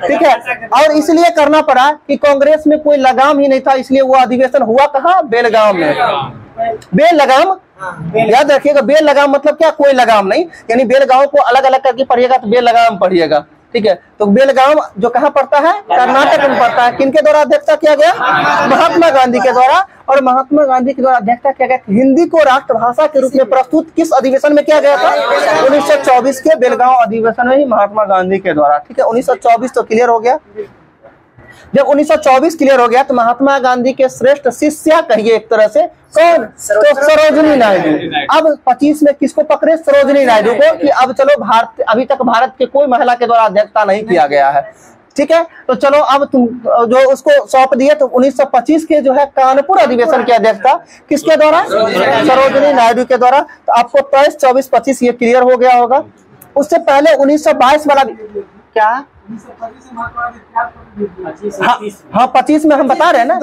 ठीक है। और इसलिए करना पड़ा कि कांग्रेस में कोई लगाम ही नहीं था, इसलिए वो अधिवेशन हुआ कहाँ, बेलगाम में। बेलगाम याद रखिएगा, बेलगाम मतलब क्या, कोई लगाम नहीं, यानी बेलगांव को अलग अलग करके पढ़िएगा तो बेलगाम पढ़िएगा, ठीक है। तो बेलगाम जो कहाँ पड़ता है, कर्नाटक में पड़ता है। किनके द्वारा अध्यक्षता किया गया, महात्मा गांधी के द्वारा। और महात्मा गांधी के द्वारा अध्यक्षता किया गया, हिंदी को राष्ट्रभाषा के रूप में प्रस्तुत किस अधिवेशन में किया गया था, 1924 के बेलगांव अधिवेशन में ही महात्मा गांधी के द्वारा, ठीक है। 1924 तो क्लियर हो गया। जब 1924 क्लियर हो गया तो महात्मा गांधी के श्रेष्ठ शिष्या कहिए एक तरह से, कौन, तो सरोजिनी नायडू। अब 25 में किसको पकड़े, सरोजिनी नायडू को, कि अब चलो भारत, अभी तक भारत के कोई महिला के द्वारा अध्यक्षता नहीं किया गया है, ठीक है। तो चलो अब तुम जो उसको सौंप दिए, तो 1925 के जो है कानपुर अधिवेशन की अध्यक्षता किसके द्वारा, सरोजिनी नायडू के द्वारा। तो आपको 23, 24, 25 ये क्लियर हो गया होगा। उससे पहले 1922 वाला क्या, हाँ 25 में हम बता रहे हैं ना,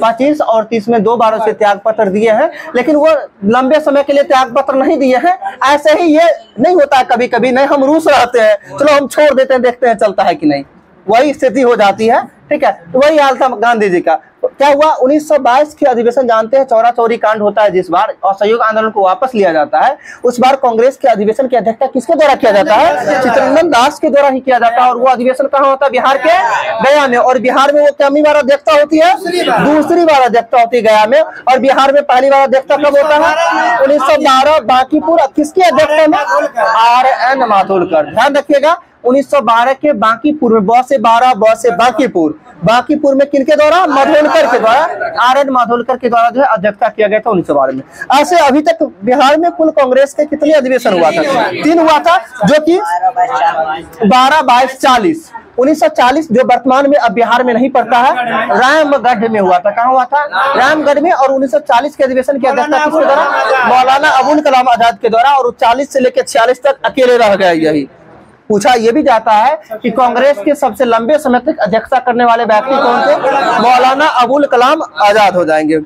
25 और 30 में 2 बारों से त्याग पत्र दिए हैं, लेकिन वो लंबे समय के लिए त्याग पत्र नहीं दिए हैं। ऐसे ही ये नहीं होता है, कभी कभी नहीं हम रूस रहते हैं, चलो हम छोड़ देते हैं, देखते हैं चलता है कि नहीं, वही स्थिति हो जाती है, ठीक है। तो वही हाल था गांधी जी का। क्या हुआ, 1922 के अधिवेशन जानते हैं, चौरा चौरी कांड होता है, जिस बार असहयोग आंदोलन को वापस लिया जाता है, उस बार कांग्रेस के अधिवेशन की अध्यक्षता किसके द्वारा किया जाता है, चित्तरंजन दास के द्वारा ही किया जाता है। और वो अधिवेशन कहाँ होता है, बिहार के गया में। और बिहार में वो कितनी बार अध्यक्षता होती है, दूसरी बार अध्यक्षता होती है गया में। और बिहार में पहली बार अध्यक्षता कब होता है, 1912 बांकीपुर, किसकी अध्यक्षता में, RN माथुरकर। ध्यान रखिएगा, 1912 के बांकीपुर में, ब से 12, ब से बांकीपुर, बांकीपुर में किनके द्वारा, माधोलकर के द्वारा, RN माधोलकर के द्वारा जो है अध्यक्षता किया गया था 1912 में। ऐसे अभी तक बिहार में कुल कांग्रेस के कितने अधिवेशन हुआ था, 3 हुआ था, जो कि 12, 22, 40। 1940 जो वर्तमान में अब बिहार में नहीं पड़ता है, रामगढ़ में हुआ था। कहाँ हुआ था, रामगढ़ में। और 1940 के अधिवेशन की अध्यक्षता किसके द्वारा, मौलाना अबुल कलाम आजाद के द्वारा। और 40 से लेकर 46 तक अकेले रह गए। यही पूछा ये भी जाता है कि कांग्रेस के सबसे लंबे समय तक अध्यक्षता करने वाले व्यक्ति कौन थे, मौलाना अबुल कलाम आजाद हो जाएंगे।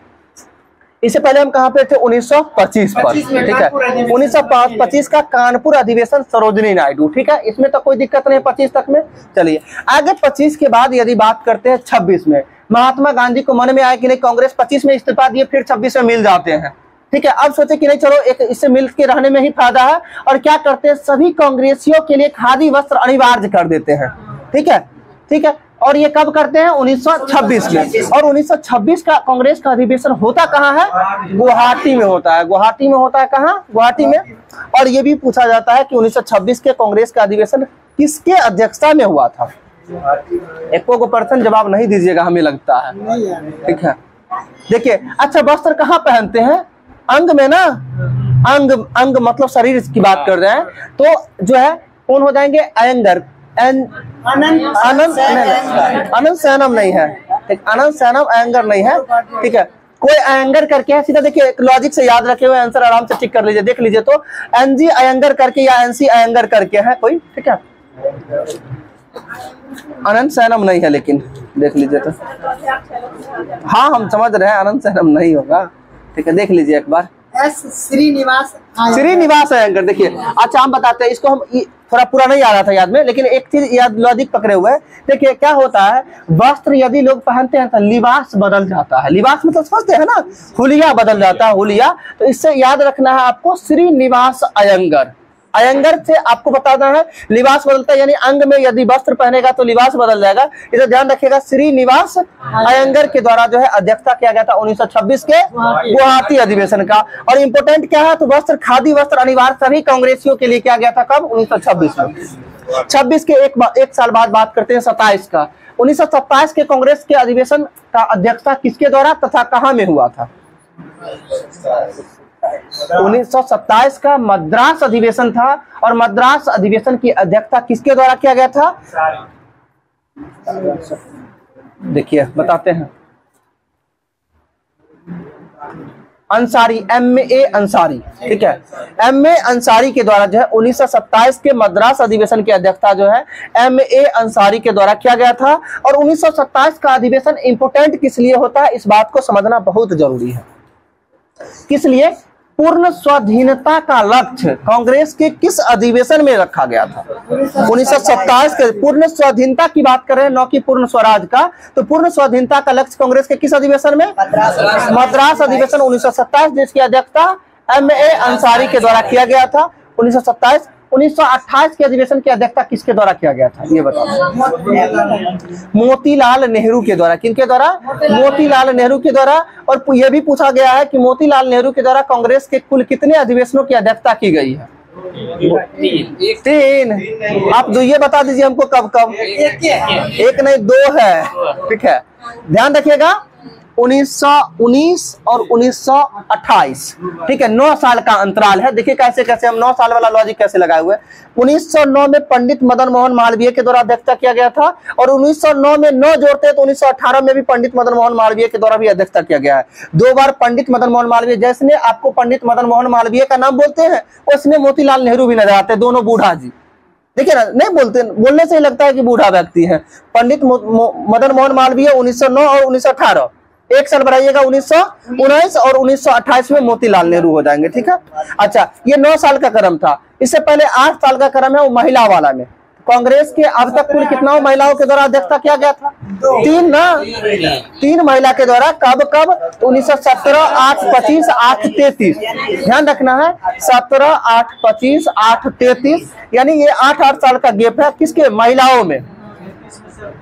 इससे पहले हम कहाँ पे थे, 1925 पर, ठीक है। 1925 का कानपुर अधिवेशन सरोजिनी नायडू, ठीक है। इसमें तो कोई दिक्कत नहीं 25 तक में। चलिए आगे 25 के बाद यदि बात करते हैं 26 में, महात्मा गांधी को मन में आया कि नहीं कांग्रेस 25 में इस्तीफा दिए, फिर 26 में मिल जाते हैं, ठीक है। अब सोचे कि नहीं चलो एक इससे मिल के रहने में ही फायदा है, और क्या करते हैं, सभी कांग्रेसियों के लिए खादी वस्त्र अनिवार्य कर देते हैं, ठीक है, ठीक है। और ये कब करते हैं? 1926 में। और 1926 का कांग्रेस का अधिवेशन होता कहाँ है? गुवाहाटी में होता है। गुवाहाटी में होता है। कहाँ? गुवाहाटी में। और ये भी पूछा जाता है कि 1926 के कांग्रेस का अधिवेशन किसके अध्यक्षता में हुआ था? एको को पर्सन जवाब नहीं दीजिएगा, हमें लगता है। ठीक है, देखिए। अच्छा, वस्त्र कहाँ पहनते हैं? अंग में ना। अंग, अंग मतलब शरीर की बात कर रहे हैं। तो जो है कौन हो जाएंगे? अयंगर। अनंत सैनम नहीं है, अनंत सैनम अयंगर नहीं है। ठीक है, कोई अयंगर करके है। सीधा देखिए, एक लॉजिक से याद रखे हुए आंसर आराम से टिक कर लीजिए। देख लीजिए तो एनजी अयंगर करके या एनसी अयंगर करके है कोई। ठीक है, अनंत सैनम नहीं है, लेकिन देख लीजिए तो। हाँ, हम समझ रहे हैं अनंत सैनम नहीं होगा। ठीक है, देख लीजिए एक बार। श्रीनिवास अयंगर। देखिए, अच्छा हम बताते हैं इसको। हम थोड़ा पूरा नहीं आ रहा था याद में, लेकिन एक चीज याद लॉजिक पकड़े हुए हैं। देखिए क्या होता है, वस्त्र यदि लोग पहनते हैं तो लिबास बदल जाता है। लिबास मतलब समझते हैं ना, हुलिया बदल जाता है, हुलिया। तो इससे याद रखना है आपको श्रीनिवास अयंगर। अयंगर से आपको बताना है लिबास बदलता है, यानी अंग में यदि वस्त्र पहनेगा तो लिबास बदल जाएगा। इसे ध्यान रखिएगा। श्रीनिवास अयंगर के द्वारा जो है अध्यक्षता किया गया था 1926 के गुवाहाटी अधिवेशन का। और इम्पोर्टेंट क्या है, तो वस्त्र, खादी वस्त्र अनिवार्य सभी कांग्रेसियों के लिए किया गया था। कब? 1926 में। 26 के एक साल बाद बात करते हैं 27 का। 1927 के कांग्रेस के अधिवेशन का अध्यक्षता किसके द्वारा तथा कहाँ में हुआ था? 1927 का मद्रास अधिवेशन था। और मद्रास अधिवेशन की अध्यक्षता किसके द्वारा किया गया था? देखिए बताते हैं। अंसारी, M.A. अंसारी। ठीक है, M.A. अंसारी के द्वारा जो है 1927 के मद्रास अधिवेशन की अध्यक्षता जो है M.A. अंसारी के द्वारा किया गया था। और 1927 का अधिवेशन इंपोर्टेंट किस लिए होता है, इस बात को समझना बहुत जरूरी है। किस लिए? पूर्ण स्वाधीनता का लक्ष्य कांग्रेस के किस अधिवेशन में रखा गया था? 1927 के। पूर्ण स्वाधीनता की बात कर रहे हैं, न कि पूर्ण स्वराज का। तो पूर्ण स्वाधीनता का लक्ष्य कांग्रेस के किस अधिवेशन में? मद्रास अधिवेशन 1927, जिसकी अध्यक्षता M.A. अंसारी के द्वारा किया गया था 1927। 1928 के अधिवेशन की अध्यक्षता किसके द्वारा किया गया था, ये बताओ? मोतीलाल नेहरू के द्वारा। किनके द्वारा? मोतीलाल नेहरू के द्वारा। और यह भी पूछा गया है कि मोतीलाल नेहरू के द्वारा कांग्रेस के कुल कितने अधिवेशनों की अध्यक्षता की गई है? 3। आप दो ये बता दीजिए हमको, कब कब? एक नहीं, 2 है। ठीक है, ध्यान रखिएगा। 1919 और 1928। ठीक है, 9 साल का अंतराल है। देखिए कैसे कैसे हम 9 साल वाला लॉजिक कैसे लगाए हुए। 1909 में पंडित मदन मोहन मालवीय के द्वारा अध्यक्षता किया गया था। और 1909 में 9 जोड़ते हैं तो 1918 में भी पंडित मदन मोहन मालवीय के द्वारा भी अध्यक्षता किया गया है। 2 बार पंडित मदन मोहन मालवीय। जैसे आपको पंडित मदन मोहन मालवीय का नाम बोलते हैं, उसमें मोतीलाल नेहरू भी नजर आते हैं, दोनों बूढ़ा जी। देखिए ना, नहीं बोलते, बोलने से ही लगता है कि बूढ़ा व्यक्ति है। पंडित मदन मोहन मालवीय 1909 और 1918। एक साल बढ़ाइएगा, 1919 और 1928 में मोतीलाल नेहरू हो जाएंगे। ठीक है, अच्छा ये 9 साल का क्रम था। इससे पहले 8 साल का क्रम है वो महिला वाला में। कांग्रेस के अब तक कुल कितना महिलाओं के द्वारा अध्यक्षता किया गया था? 3 ना, 3 महिला के द्वारा। कब कब? 1917, 8, 25, 8, 33। ध्यान रखना है, 17, 8, 25, 8, 33, यानी ये 8 साल का गैप है। किसके? महिलाओं में।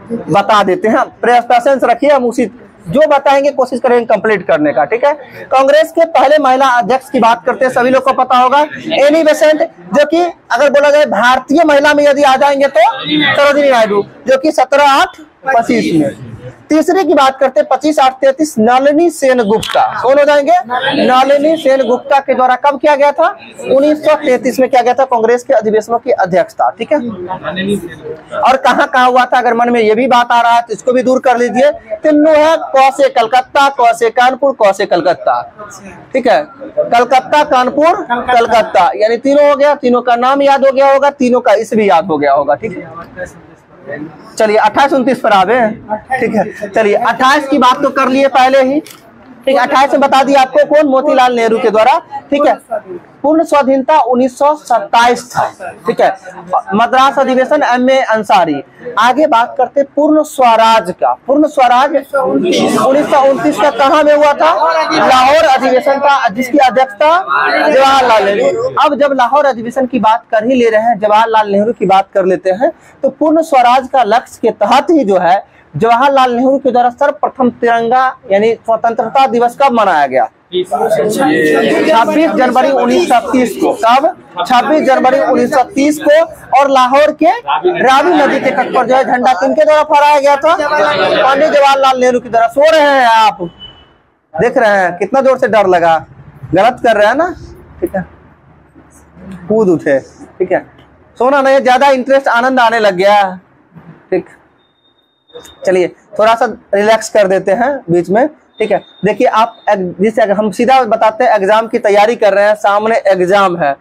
बता देते हैं, पेशेंस रखिए, हम उसी जो बताएंगे कोशिश करेंगे कंप्लीट करने का। ठीक है, कांग्रेस के पहले महिला अध्यक्ष की बात करते हैं, सभी लोग को पता होगा, एनी बेसेंट, जो कि अगर बोला जाए भारतीय महिला में यदि आ जाएंगे तो सरोजिनी नायडू, जो कि 17, 8, 25 में। तीसरे की बात करते हैं 25, 8, 33, नलिनी सेनगुप्ता। कौन हो जाएंगे? नलिनी सेनगुप्ता के द्वारा कब किया गया था? 1933 में किया गया था कांग्रेस के अधिवेशनों की अध्यक्षता। ठीक है, और कहाँ कहाँ हुआ था, अगर मन में ये भी बात आ रहा है तो इसको भी दूर कर लीजिए। तीनों है, क से कलकत्ता, क से कानपुर, क से कलकत्ता। ठीक है, कलकत्ता, कानपुर, कलकत्ता, यानी तीनों हो गया। तीनों का नाम याद हो गया होगा, तीनों का इस भी याद हो गया होगा। ठीक है, चलिए 28, 29 पर आवे। ठीक है, चलिए 28 की बात तो कर लिए पहले ही। ठीक है, 28 में बता दिया आपको कौन, मोतीलाल नेहरू के द्वारा। ठीक है, पूर्ण स्वाधीनता 1927 था। ठीक है, मद्रास अधिवेशन M.A. अंसारी। आगे बात करते पूर्ण स्वराज का। पूर्ण स्वराज 1929 का कहाँ में हुआ था? लाहौर अधिवेशन था, जिसकी अध्यक्षता जवाहरलाल नेहरू। अब जब लाहौर अधिवेशन की बात कर ही ले रहे हैं, जवाहरलाल नेहरू की बात कर लेते हैं, तो पूर्ण स्वराज का लक्ष्य के तहत ही जो है जवाहरलाल नेहरू के द्वारा सर्वप्रथम तिरंगा यानी स्वतंत्रता दिवस कब मनाया गया? 26 जनवरी 1930 को। कब? 26 जनवरी 1930 को। और लाहौर के रावी नदी के तट पर जो है झंडा किनके द्वारा फहराया गया था? पंडित जवाहरलाल नेहरू की द्वारा। सो रहे हैं आप, देख रहे हैं कितना जोर से डर लगा, गलत कर रहे हैं ना। ठीक है, कूद उठे। ठीक है, सोना नहीं, ज्यादा इंटरेस्ट, आनंद आने लग गया। ठीक, चलिए थोड़ा सा रिलैक्स कर देते हैं बीच में। ठीक है, देखिए आप जिसे हम सीधा बताते हैं एग्जाम की तैयारी कर रहे हैं, सामने एग्जाम है,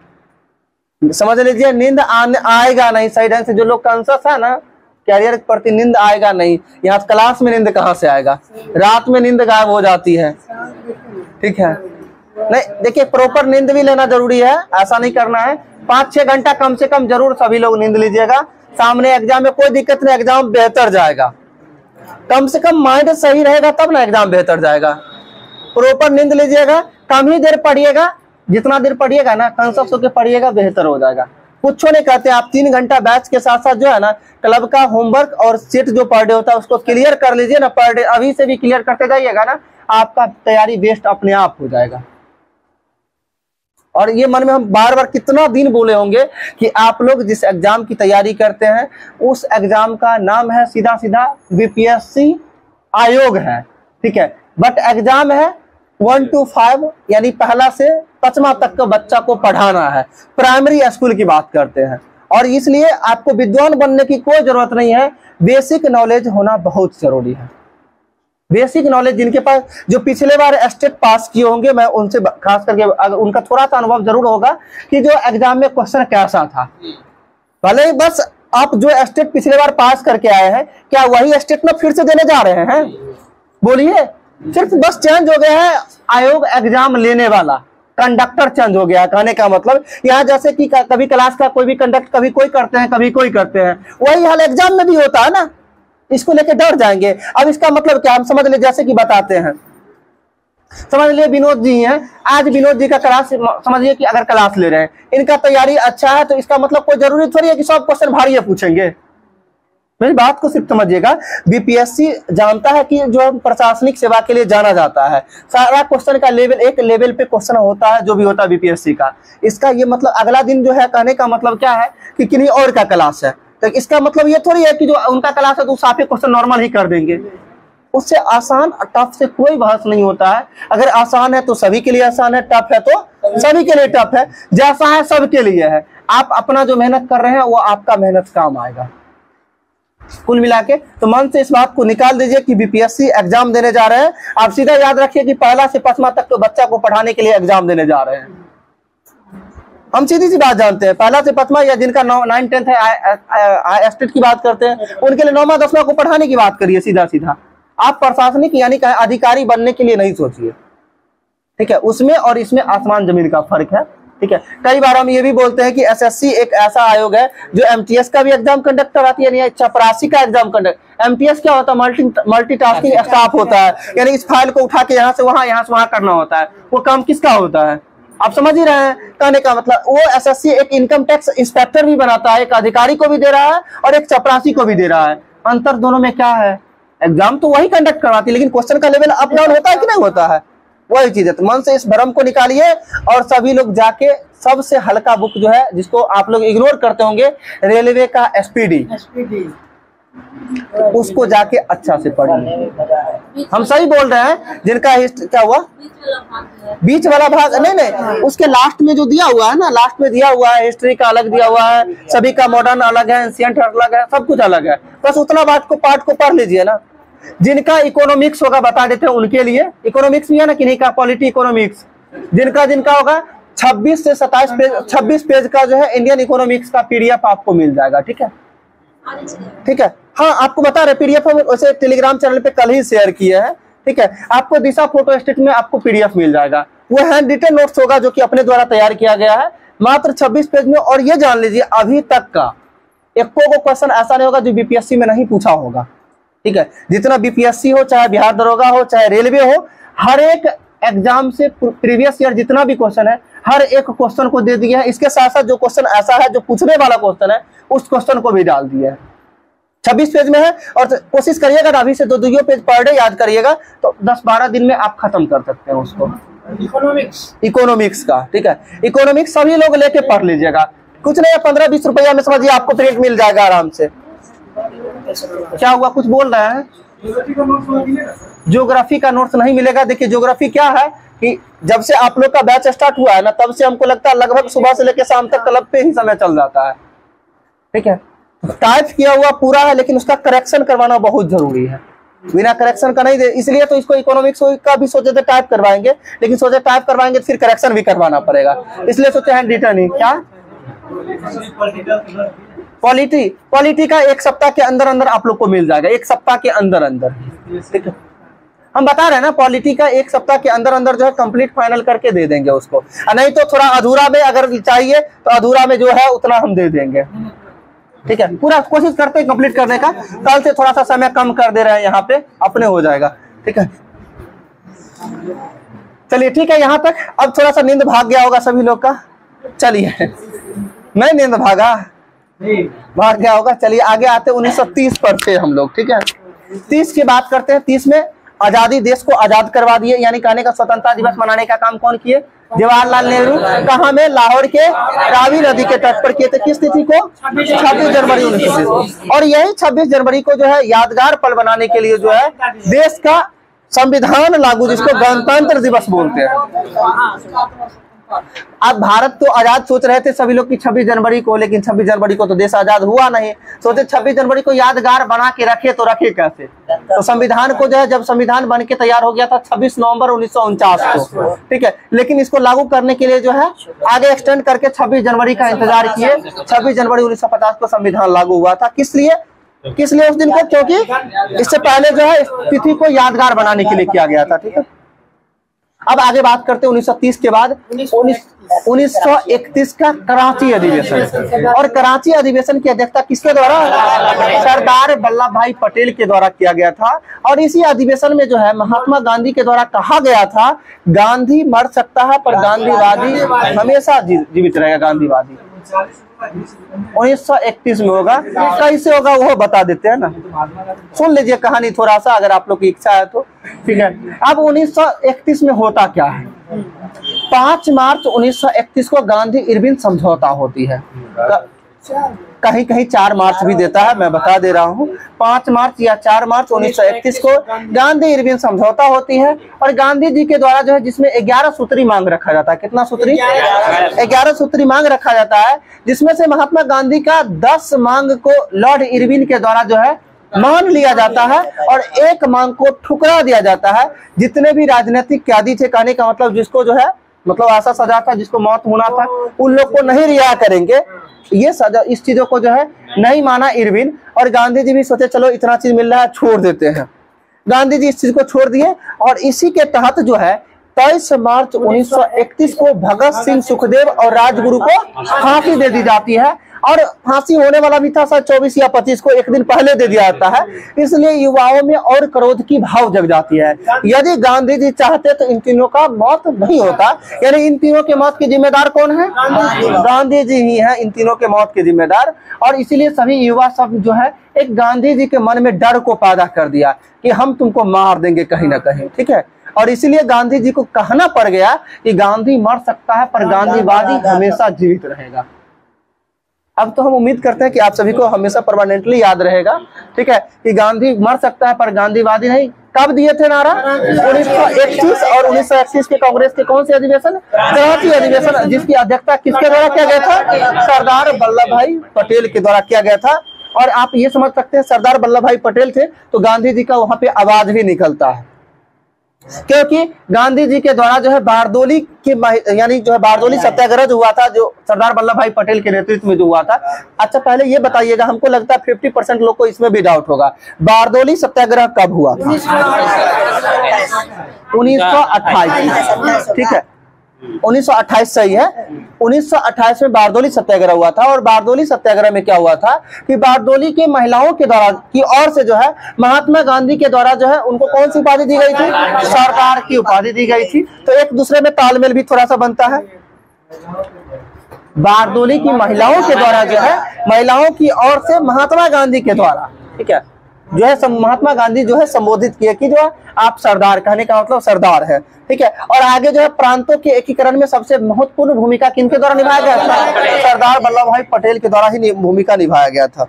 समझ लीजिए नींद आएगा नहीं सही ढंग से। जो लोग कॉन्शियस है ना कैरियर के प्रति, नींद आएगा नहीं। यहाँ क्लास में नींद कहाँ से आएगा? रात में नींद गायब हो जाती है। ठीक है, नहीं देखिए प्रॉपर नींद भी लेना जरूरी है, ऐसा नहीं करना है। 5-6 घंटा कम से कम जरूर सभी लोग नींद लीजिएगा। सामने एग्जाम में कोई दिक्कत नहीं, एग्जाम बेहतर जाएगा। कम से कम माइंड सही रहेगा तब ना एग्जाम बेहतर जाएगा। प्रॉपर नींद लीजिएगा, कम ही देर पढ़िएगा, जितना देर पढ़िएगा ना कॉन्सेप्ट होकर पढ़िएगा, बेहतर हो जाएगा। कुछ नहीं कहते, आप 3 घंटा बैच के साथ साथ जो है ना क्लब का होमवर्क और सेट जो पर डे होता है उसको क्लियर कर लीजिए ना। पर डे अभी से भी क्लियर करते जाइएगा ना, आपका तैयारी बेस्ट अपने आप हो जाएगा। और ये मन में हम बार बार कितना दिन बोले होंगे कि आप लोग जिस एग्जाम की तैयारी करते हैं उस एग्जाम का नाम है सीधा सीधा बीपीएससी आयोग है। ठीक है, बट एग्जाम है 1 to 5 यानी पहला से 5वां तक का बच्चा को पढ़ाना है। प्राइमरी स्कूल की बात करते हैं, और इसलिए आपको विद्वान बनने की कोई जरूरत नहीं है, बेसिक नॉलेज होना बहुत जरूरी है। बेसिक नॉलेज जिनके पास, जो पिछले बार स्टेट पास किए होंगे, मैं उनसे खास करके अगर उनका थोड़ा सा अनुभव जरूर होगा कि जो एग्जाम में क्वेश्चन कैसा था। भले ही बस आप जो स्टेट पिछले बार पास करके आए हैं, क्या वही स्टेट में फिर से देने जा रहे हैं? बोलिए, सिर्फ बस चेंज हो गया है आयोग एग्जाम लेने वाला, कंडक्टर चेंज हो गया। कहने का मतलब यहाँ जैसे कि कभी क्लास का कोई भी कंडक्ट कभी कोई करते हैं कभी कोई करते हैं, वही हाल एग्जाम में भी होता है ना। इसको लेके डर जाएंगे। अब इसका मतलब क्या, हम समझ ले, जैसे कि बताते हैं, समझ लिए विनोद जी हैं, आज विनोद जी का क्लास समझिए कि अगर क्लास ले रहे हैं, इनका तैयारी अच्छा है तो इसका मतलब कोई जरूरी थोड़ी है कि सब क्वेश्चन भारी पूछेंगे। मेरी बात को सिर्फ समझिएगा, बीपीएससी जानता है कि जो प्रशासनिक सेवा के लिए जाना जाता है, सारा क्वेश्चन का लेवल एक लेवल पे क्वेश्चन होता है जो भी होता है बीपीएससी का। इसका ये मतलब अगला दिन जो है, कहने का मतलब क्या है कि किन्हीं और का क्लास है, तो इसका मतलब ये थोड़ी है कि जो उनका क्लास है तो साफे क्वेश्चन नॉर्मल ही कर देंगे। उससे आसान टफ से कोई बहस नहीं होता है। अगर आसान है तो सभी के लिए आसान है, टफ है तो सभी के लिए टफ है, जैसा है सबके लिए है। आप अपना जो मेहनत कर रहे हैं वो आपका मेहनत काम आएगा। कुल मिला के तो मन से इस बात को निकाल दीजिए कि बीपीएससी एग्जाम देने जा रहे हैं। आप सीधा याद रखिए कि पहला से 5वां तक तो बच्चा को पढ़ाने के लिए एग्जाम देने जा रहे हैं। हम सीधी सी बात जानते हैं, पहला से 5वां या जिनका 9, 10 है स्टेट की बात करते हैं, उनके लिए 9वां 10वां को पढ़ाने की बात करिए सीधा सीधा। आप प्रशासनिक यानी अधिकारी बनने के लिए नहीं सोचिए। ठीक है, उसमें और इसमें आसमान जमीन का फर्क है। ठीक है, कई बार हम ये भी बोलते हैं कि एसएससी एक ऐसा आयोग है जो एमटीएस का भी एग्जाम कंडक्ट कराती है, यानी चपरासी का एग्जाम कंडक्ट। एमटीएस क्या होता है? मल्टीटास्किंग स्टाफ होता है, यानी इस फाइल को उठा के यहाँ से वहां करना होता है। वो काम किसका होता है? आप समझ ही रहे हैं कहने का मतलब। वो एसएससी एक इनकम टैक्स इंस्पेक्टर भी बनाता है, एक अधिकारी को भी दे रहा है और एक चपरासी को भी दे रहा है। अंतर दोनों में क्या है? एग्जाम तो वही कंडक्ट करवाती है, लेकिन क्वेश्चन का लेवल अप डाउन होता है कि नहीं होता है? वही चीज है। तो मन से इस भ्रम को निकालिए और सभी लोग जाके सबसे हल्का बुक जो है जिसको आप लोग इग्नोर करते होंगे, रेलवे का एसपीडी, उसको जाके अच्छा से पढ़िए। हम सही बोल रहे हैं। जिनका क्या हुआ, बीच वाला भाग नहीं, उसके लास्ट में जो दिया हुआ है ना, लास्ट में दिया हुआ है, हिस्ट्री का अलग दिया हुआ है, सभी का मॉडर्न अलग है, एंशिएंट अलग है, सब कुछ अलग है। बस उतना पार्ट को पढ़ लीजिए ना। जिनका इकोनॉमिक्स होगा बता देते हैं उनके लिए, इकोनॉमिक्स भी है ना, किन्हीं का पॉलिटी इकोनॉमिक्स, जिनका होगा 26 से 26 पेज का जो है इंडियन इकोनॉमिक्स का पीडीएफ आपको मिल जाएगा। ठीक है, ठीक है। हाँ, आपको बता रहे पीडीएफ हम वैसे टेलीग्राम चैनल पे कल ही शेयर किए हैं, ठीक है। आपको दिशा फोटो स्टेट में आपको पीडीएफ मिल जाएगा, वो हैंड रिटन नोट्स होगा जो कि अपने द्वारा तैयार किया गया है, मात्र 26 पेज में। और ये जान लीजिए अभी तक का एक को क्वेश्चन ऐसा नहीं होगा जो बीपीएससी में नहीं पूछा होगा, ठीक है। जितना बीपीएससी हो, चाहे बिहार दरोगा हो, चाहे रेलवे हो, हर एक एग्जाम से प्रीवियस ईयर जितना भी क्वेश्चन है हर एक क्वेश्चन को दे दिया है। इसके साथ साथ जो क्वेश्चन ऐसा है जो पूछने वाला क्वेश्चन है उस क्वेश्चन को भी डाल दिया है। 26 पेज में है और कोशिश करिएगा अभी से 2-2 पेज पर डे याद करिएगा तो 10-12 दिन में आप खत्म कर सकते हैं उसको। इकोनॉमिक्स का, ठीक है। इकोनॉमिक्स सभी लोग लेके पढ़ लीजिएगा, कुछ नहीं 15-20 रुपया में समझिए आपको प्रिंट मिल जाएगा आराम से। क्या हुआ, कुछ बोल रहे हैं? ज्योग्राफी का नोट्स नहीं मिलेगा। देखिए ज्योग्राफी क्या है कि जब से आप लोग का बैच स्टार्ट हुआ है ना तब से हमको लगता है लगभग सुबह से लेकर शाम तक क्लब पे ही समय चल जाता है, ठीक है। टाइप किया हुआ पूरा है लेकिन उसका करेक्शन करवाना बहुत जरूरी है, बिना करेक्शन का नहीं दे। इसलिए तो इसको इकोनॉमिक्स का भी सोचे थे टाइप करवाएंगे, लेकिन सोचे टाइप करवाएंगे फिर करेक्शन भी करवाना पड़ेगा, इसलिए सोचे हैंड रिटन ही। क्या पॉलिटी का 1 सप्ताह के अंदर अंदर आप लोग को मिल जाएगा, 1 सप्ताह के अंदर अंदर, ठीक है। हम बता रहे हैं ना पॉलिटी का 1 सप्ताह के अंदर अंदर जो है कंप्लीट फाइनल करके दे देंगे उसको, नहीं तो थोड़ा अधूरा में अगर चाहिए तो अधूरा में जो है उतना हम दे देंगे, ठीक है। पूरा कोशिश करते हैं कंप्लीट करने का, कल से थोड़ा सा समय कम कर दे रहे हैं यहाँ पे, अपने हो जाएगा, ठीक है। चलिए ठीक है यहाँ तक। अब थोड़ा सा नींद भाग गया होगा सभी लोग का, चलिए मैं नींद भाग गया होगा। चलिए आगे आते 1930 पर थे हम लोग, ठीक है। 30 की बात करते हैं। 30 में आजादी, देश को आजाद करवा दिए, यानी कहने का स्वतंत्रता दिवस मनाने का काम कौन किए? जवाहरलाल नेहरू। कहाँ में? लाहौर के रावी नदी के तट पर किए थे। किस तिथि को? 26 जनवरी 1930। और यही 26 जनवरी को जो है यादगार पल बनाने के लिए जो है देश का संविधान लागू, जिसको गणतंत्र दिवस बोलते हैं। अब भारत तो आजाद सोच रहे थे सभी लोग कि 26 जनवरी को, लेकिन 26 जनवरी को तो देश आजाद हुआ नहीं। सोचे 26 जनवरी को यादगार बना के रखे तो रखे कैसे? तो संविधान को जो है जब संविधान बन के तैयार हो गया था 26 नवंबर 1949 को, ठीक है। लेकिन इसको लागू करने के लिए जो है आगे एक्सटेंड करके 26 जनवरी का इंतजार किए। 26 जनवरी 1950 को संविधान लागू हुआ था। किस लिए उस दिन को? क्योंकि इससे पहले जो है तिथि को यादगार बनाने के लिए किया गया था, ठीक है। अब आगे बात करते हैं 1930 के बाद 1931 का कराची अधिवेशन। और कराची अधिवेशन की अध्यक्षता किसके द्वारा? सरदार वल्लभ भाई पटेल के द्वारा किया गया था। और इसी अधिवेशन में जो है महात्मा गांधी के द्वारा कहा गया था, गांधी मर सकता है पर गांधीवादी हमेशा जीवित रहेगा। गांधीवादी 1931 में होगा। कैसे होगा वो बता देते हैं ना, सुन लीजिए कहानी थोड़ा सा अगर आप लोग की इच्छा है तो, ठीक है। अब 1931 में होता क्या है? 5 मार्च 1931 को गांधी इरविन समझौता होती है। कहीं कहीं 4 मार्च भी देता है, मैं बता दे रहा हूँ। 5 मार्च या 4 मार्च 1931 को गांधी इरविन समझौता होती है। और गांधी जी के द्वारा जो है जिसमें 11 सूत्री मांग रखा जाता है। कितना सूत्री? 11 सूत्री मांग रखा जाता है, जिसमें से महात्मा गांधी का 10 मांग को लॉर्ड इरविन के द्वारा जो है मान लिया जाता है और एक मांग को ठुकरा दिया जाता है। जितने भी राजनीतिक कैदी थे, कहने का मतलब जिसको जो है मतलब ऐसा सजा था, जिसको मौत होना था, उन लोग को नहीं रिहा करेंगे। ये सजा, इस चीजों को जो है नहीं माना इरविन। और गांधी जी भी सोचे चलो इतना चीज मिल रहा है छोड़ देते हैं। गांधी जी इस चीज को छोड़ दिए और इसी के तहत जो है 23 मार्च 1931 को भगत सिंह, सुखदेव और राजगुरु को फांसी दे दी जाती है। और फांसी होने वाला भी था शायद 24 या 25 को, एक दिन पहले दे दिया जाता है। इसलिए युवाओं में और क्रोध की भाव जग जाती है। यदि गांधी जी चाहते तो इन तीनों का मौत नहीं होता। यानी इन तीनों के मौत के जिम्मेदार कौन है? गांधी जी ही हैं इन तीनों के मौत के जिम्मेदार। और इसीलिए सभी युवा सब जो है एक गांधी जी के मन में डर को पैदा कर दिया कि हम तुमको मार देंगे कहीं ना कहीं, ठीक है। और इसीलिए गांधी जी को कहना पड़ गया कि गांधी मर सकता है पर गांधीवादी हमेशा जीवित रहेगा। अब तो हम उम्मीद करते हैं कि आप सभी को हमेशा परमानेंटली याद रहेगा, ठीक है, कि गांधी मर सकता है पर गांधीवादी नहीं। कब दिए थे नारा? 1931 और 1931 के कांग्रेस के कौन से अधिवेशन? कराची अधिवेशन, जिसकी अध्यक्षता किसके द्वारा किया गया था? सरदार वल्लभ भाई पटेल के द्वारा किया गया था। और आप ये समझ सकते हैं सरदार वल्लभ भाई पटेल थे तो गांधी जी का वहां पे आवाज भी निकलता है, क्योंकि गांधी जी के द्वारा जो है बारदोली के यानी जो है बारदोली सत्याग्रह जो हुआ था, जो सरदार वल्लभ भाई पटेल के नेतृत्व में जो हुआ था। अच्छा पहले ये बताइएगा, हमको लगता है 50% लोग को इसमें भी डाउट होगा, बारदोली सत्याग्रह कब हुआ था? 1928, ठीक है 1928 सही है। 1928 में बारदोली सत्याग्रह हुआ था, और बारदोली सत्याग्रह में क्या हुआ था कि बारदोली की महिलाओं के द्वारा की ओर से जो है महात्मा गांधी के द्वारा जो है उनको कौन सी उपाधि दी गई थी? सरदार की उपाधि दी गई थी। तो एक दूसरे में तालमेल भी थोड़ा सा बनता है। बारदोली की महिलाओं के द्वारा जो है, महिलाओं की ओर से महात्मा गांधी के द्वारा, ठीक है, जो है महात्मा गांधी जो है संबोधित किए कि जो है आप सरदार, कहने का मतलब सरदार है, ठीक है। और आगे जो है प्रांतों के एकीकरण में सबसे महत्वपूर्ण भूमिका किनके द्वारा निभाया गया था? सरदार वल्लभ भाई पटेल के द्वारा ही भूमिका निभाया गया था।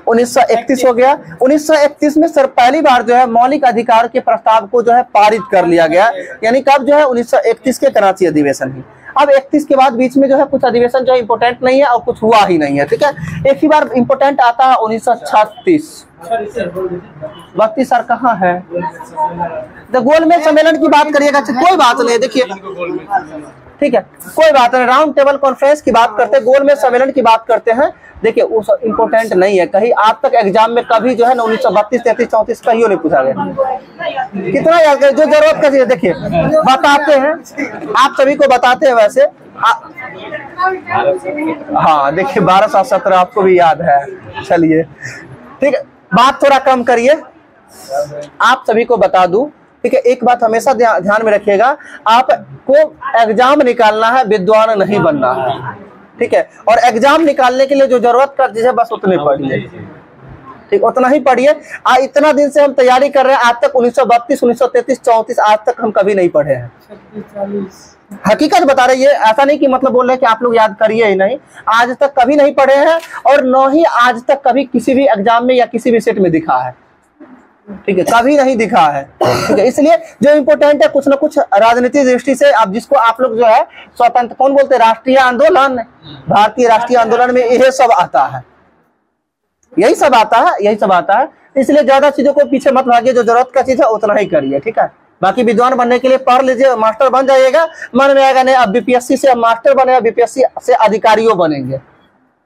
1931 हो गया। 1931 में सर पहली बार जो है मौलिक अधिकार के प्रस्ताव को जो है पारित कर लिया गया, यानी कब जो है 1931 के कराची अधिवेशन ही। अब 31 के बाद बीच में जो है कुछ अधिवेशन जो है इंपोर्टेंट नहीं है और कुछ हुआ ही नहीं है, ठीक है। एक ही बार इंपोर्टेंट आता है 1936। भक्ति सर कहाँ है? तो गोलमेज सम्मेलन की बात करिएगा, कोई बात नहीं, देखिए ठीक है, कोई बात नहीं। राउंड टेबल कॉन्फ्रेंस की बात करते हैं, गोलमेज सम्मेलन की बात करते हैं। देखिए उस इम्पोर्टेंट नहीं है, कहीं आज तक एग्जाम में कभी जो है ना 1932, 33, 34 कहीं नहीं पूछा गया। कितना याद करें, जो जरूरत का देखिए बताते हैं, आप सभी को बताते हैं वैसे। हाँ देखिए 1217 आपको भी याद है। चलिए ठीक है, बात थोड़ा कम करिए, आप सभी को बता दूं, ठीक है। एक बात हमेशा ध्यान में रखिएगा, आपको एग्जाम निकालना है, विद्वान नहीं बनना है, ठीक है। और एग्जाम निकालने के लिए जो जरूरत का चीज है बस उतने पढ़िए, ठीक, उतना ही पढ़िए। इतना दिन से हम तैयारी कर रहे हैं, आज तक 1932, 1933, 34 आज तक हम कभी नहीं पढ़े हैं। हकीकत बता रहे, ये ऐसा नहीं कि मतलब बोल रहे हैं कि आप लोग याद करिए ही नहीं, आज तक कभी नहीं पढ़े हैं, और न ही आज तक कभी किसी भी एग्जाम में या किसी भी सेट में दिखा है, ठीक है, कभी नहीं दिखा है, ठीक है। इसलिए जो इम्पोर्टेंट है कुछ ना कुछ राजनीतिक दृष्टि से, अब जिसको आप लोग जो है स्वतंत्र कौन बोलते हैं, राष्ट्रीय आंदोलन, भारतीय राष्ट्रीय आंदोलन में यही सब आता है, यही सब आता है, यही सब आता है। इसलिए ज्यादा चीजों को पीछे मत भागिए, जो जरूरत का चीज है उतना ही करिए, ठीक है। बाकी विद्वान बनने के लिए पढ़ लीजिए, मास्टर बन जाइएगा, मन में आएगा नहीं अब बीपीएससी से मास्टर बने, बीपीएससी से अधिकारियों बनेंगे,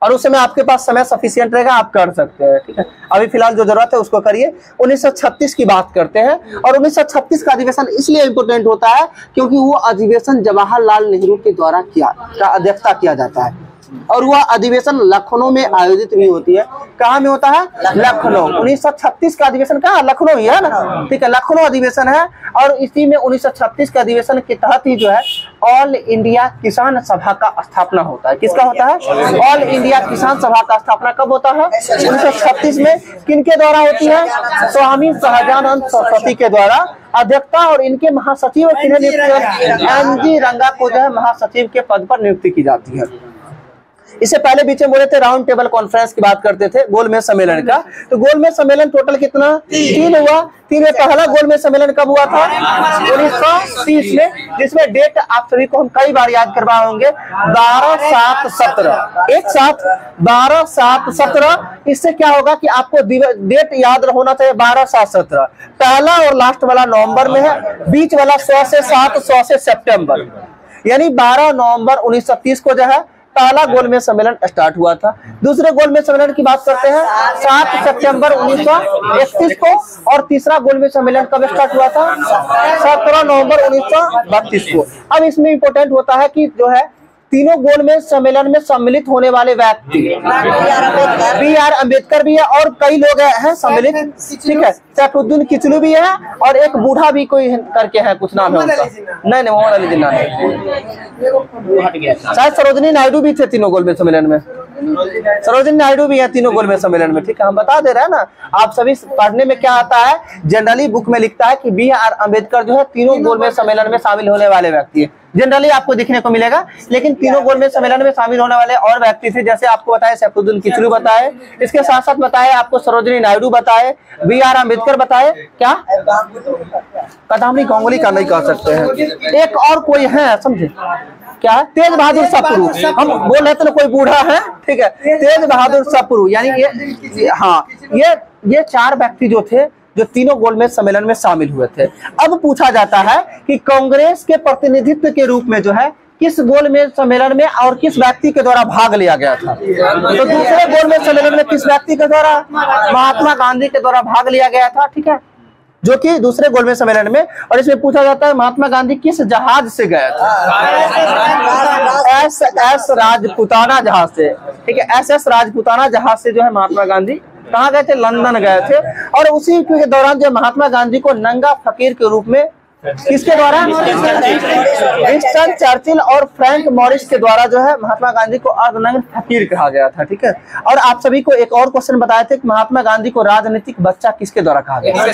और उस समय आपके पास समय सफिशिएंट रहेगा, आप कर सकते हैं, ठीक है। अभी फिलहाल जो जरूरत है उसको करिए। 1936 की बात करते हैं, और 1936 का अधिवेशन इसलिए इम्पोर्टेंट होता है क्योंकि वो अधिवेशन जवाहरलाल नेहरू के द्वारा का अध्यक्षता किया जाता है, और वह अधिवेशन लखनऊ में आयोजित भी होती है। कहाँ में होता है? लखनऊ। 1936 का अधिवेशन कहाँ? लखनऊ ही है ना, ठीक है, लखनऊ अधिवेशन है। और इसी में 1936 के अधिवेशन के तहत ही जो है ऑल इंडिया किसान सभा का स्थापना होता है। किसका होता है? ऑल इंडिया किसान सभा का स्थापना कब होता है? 1936 में। किनके द्वारा होती है? स्वामी सहजानंद सरस्वती के द्वारा अध्यक्षता, और इनके महासचिव किन्हें नियुक्त? एम.जी. रंगा को जो है महासचिव के पद पर नियुक्ति की जाती है। इससे पहले बीच में बोले थे राउंड टेबल कॉन्फ्रेंस की बात करते थे, गोलमेज सम्मेलन का। तो गोलमेज सम्मेलन टोटल कितना? 3 हुआ। 3 में पहला गोलमेज सम्मेलन कब हुआ था? 1930 में, जिसमें डेट आप सभी को हम कई बार याद करवाए होंगे, 12/7/17, एक साथ 12/7/17। इससे क्या होगा कि आपको डेट याद होना चाहिए 12/7/17। पहला और लास्ट वाला नवंबर में है, बीच वाला 100 से 7, 100 से सितंबर, यानी 12 नवंबर 1930 को जो है पहला गोलमेज सम्मेलन स्टार्ट हुआ था। दूसरे गोलमेज सम्मेलन की बात करते हैं 7 सितंबर 1931 को, और तीसरा गोलमेज सम्मेलन कब स्टार्ट हुआ था? 17 नवंबर 1932 को। अब इसमें इंपॉर्टेंट होता है कि जो है तीनों गोलमेज सम्मेलन में सम्मिलित होने वाले व्यक्ति B.R. अम्बेडकर भी है, और कई लोग हैं सम्मिलित, ठीक है। सैफुद्दीन किचलू भी है, और एक बूढ़ा भी कोई करके है, कुछ नाम है उनका, नहीं मोहम्मद अली जिन्ना है, शायद सरोजिनी नायडू भी थे तीनों गोलमेज सम्मेलन में, सरोजिनी नायडू भी है तीनों गोलमेज सम्मेलन में, ठीक है। हम बता दे रहे हैं ना, आप सभी पढ़ने में क्या आता है, जनरली बुक में लिखता है कि B.R. अम्बेडकर जो है तीनों गोलमेज सम्मेलन में शामिल होने वाले व्यक्ति है, जनरली आपको दिखने को मिलेगा। लेकिन तीनों गोलमेज सम्मेलन में शामिल होने वाले और व्यक्ति थे, जैसे आपको बताए सैफुद्दीन किचलू बताए, इसके साथ साथ बताए आपको सरोजिनी नायडू बताए, B.R. अम्बेडकर बताए, क्या कदमनी गांगुली का नहीं कह सकते हैं, एक और कोई है समझे क्या? तेज बहादुर सप्रू। हम बोल रहे थे ना कोई बूढ़ा है, ठीक है, तेज बहादुर सप्रू, यानी ये हाँ ये 4 व्यक्ति जो थे जो तीनों गोलमेज सम्मेलन में शामिल हुए थे। अब पूछा जाता है कि कांग्रेस के प्रतिनिधित्व के रूप में जो है किस गोलमेज सम्मेलन में और किस व्यक्ति के द्वारा भाग लिया गया था? तो दूसरे गोलमेज सम्मेलन में किस व्यक्ति के द्वारा? महात्मा गांधी के द्वारा भाग लिया गया था, ठीक है। जो कि दूसरे गोलमेज सम्मेलन में। और इसमें पूछा जाता है महात्मा गांधी किस जहाज से गए थे? SS राजपूताना जहाज से, ठीक है। SS राजपूताना जहाज से जो है महात्मा गांधी कहाँ गए थे? लंदन गए थे। और उसी के दौरान जो महात्मा गांधी को नंगा फकीर के रूप में किसके द्वारा? विंस्टन चर्चिल और फ्रैंक मॉरिस के द्वारा जो है महात्मा गांधी को अर्धनग्न फकीर कहा गया था, ठीक है। और आप सभी को एक और क्वेश्चन बताए थे कि महात्मा गांधी को राजनीतिक बच्चा किसके द्वारा कहा गया?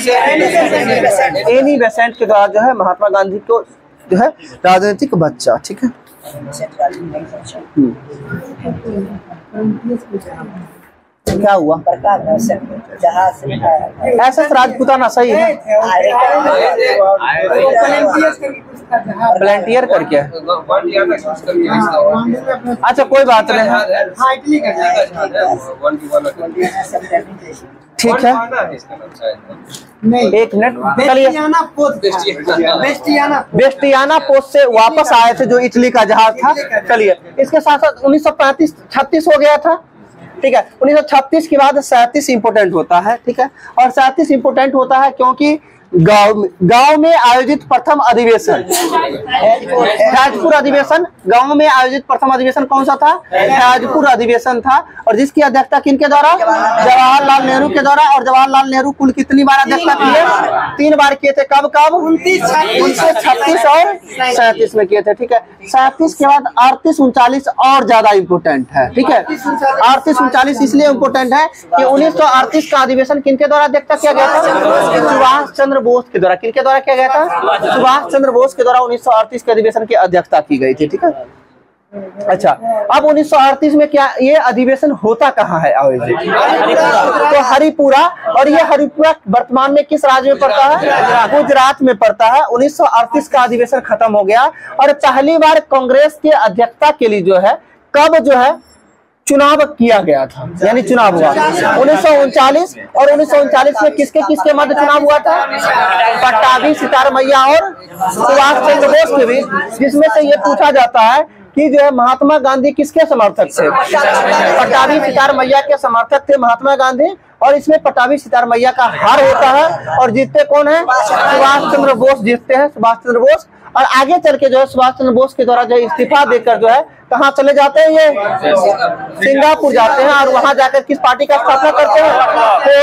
एनी बेसेंट के द्वारा जो है महात्मा गांधी को जो है राजनीतिक बच्चा, ठीक है। क्या हुआ? SS राजपूताना सही है। वॉलंटियर करके, अच्छा कोई बात नहीं, ठीक है। एक मिनट, बेस्टियाना पोस्ट से वापस आए थे जो इटली का जहाज था। चलिए, इसके साथ साथ 1935-36 हो गया था, ठीक है। 1936 के बाद 37 इंपोर्टेंट होता है, ठीक है। और 37 इंपोर्टेंट होता है क्योंकि गांव में आयोजित प्रथम अधिवेशन, ताजपुर अधिवेशन, गांव में आयोजित प्रथम अधिवेशन कौन सा था? ताजपुर अधिवेशन था। और जिसकी अध्यक्षता किनके द्वारा? जवाहरलाल नेहरू के द्वारा। और जवाहरलाल नेहरू कुल कितनी बार अध्यक्षता किए? 3 बार किए थे। कब कब? 1936 और 37 में किए थे, ठीक है। 37 के बाद 38-39 और ज्यादा इम्पोर्टेंट है, ठीक है। 38-39 इसलिए इम्पोर्टेंट है कि 1938 का अधिवेशन किनके द्वारा अध्यक्षता किया गया था? सुभाष चंद्र बोस के द्वारा। किनके द्वारा किया गया था? सुभाष चंद्र बोस के द्वारा 1938 के अधिवेशन की अध्यक्षता की गई थी, ठीक है। अच्छा, अब 1938 में क्या ये अधिवेशन होता कहाँ है आयोजित? तो हरिपुरा। और ये हरिपुरा वर्तमान में किस राज्य में पड़ता है? गुजरात में पड़ता है। 1938 का अधिवेशन खत्म हो गया और पहली बार कांग्रेस के अध्यक्षता के लिए जो है कब जो है चुनाव किया गया था, यानी चुनाव हुआ 1939। और 1939 में किसके किसके मध्य चुनाव हुआ था? पट्टाभी सितारमैया और सुभाष चंद्र बोस के बीच, जिसमें से ये पूछा जाता है कि जो है महात्मा गांधी किसके समर्थक थे? पट्टाभी सितारमैया के समर्थक थे महात्मा गांधी। और इसमें पट्टाभी सितारमैया का हार होता है और जीतते कौन है? सुभाष चंद्र बोस जीतते हैं, सुभाष चंद्र बोस। और आगे चल के जो है सुभाष चंद्र बोस के द्वारा जो इस्तीफा देकर जो है कहाँ चले जाते हैं? ये सिंगापुर जाते हैं और वहां जाकर किस पार्टी का स्थापना करते हैं?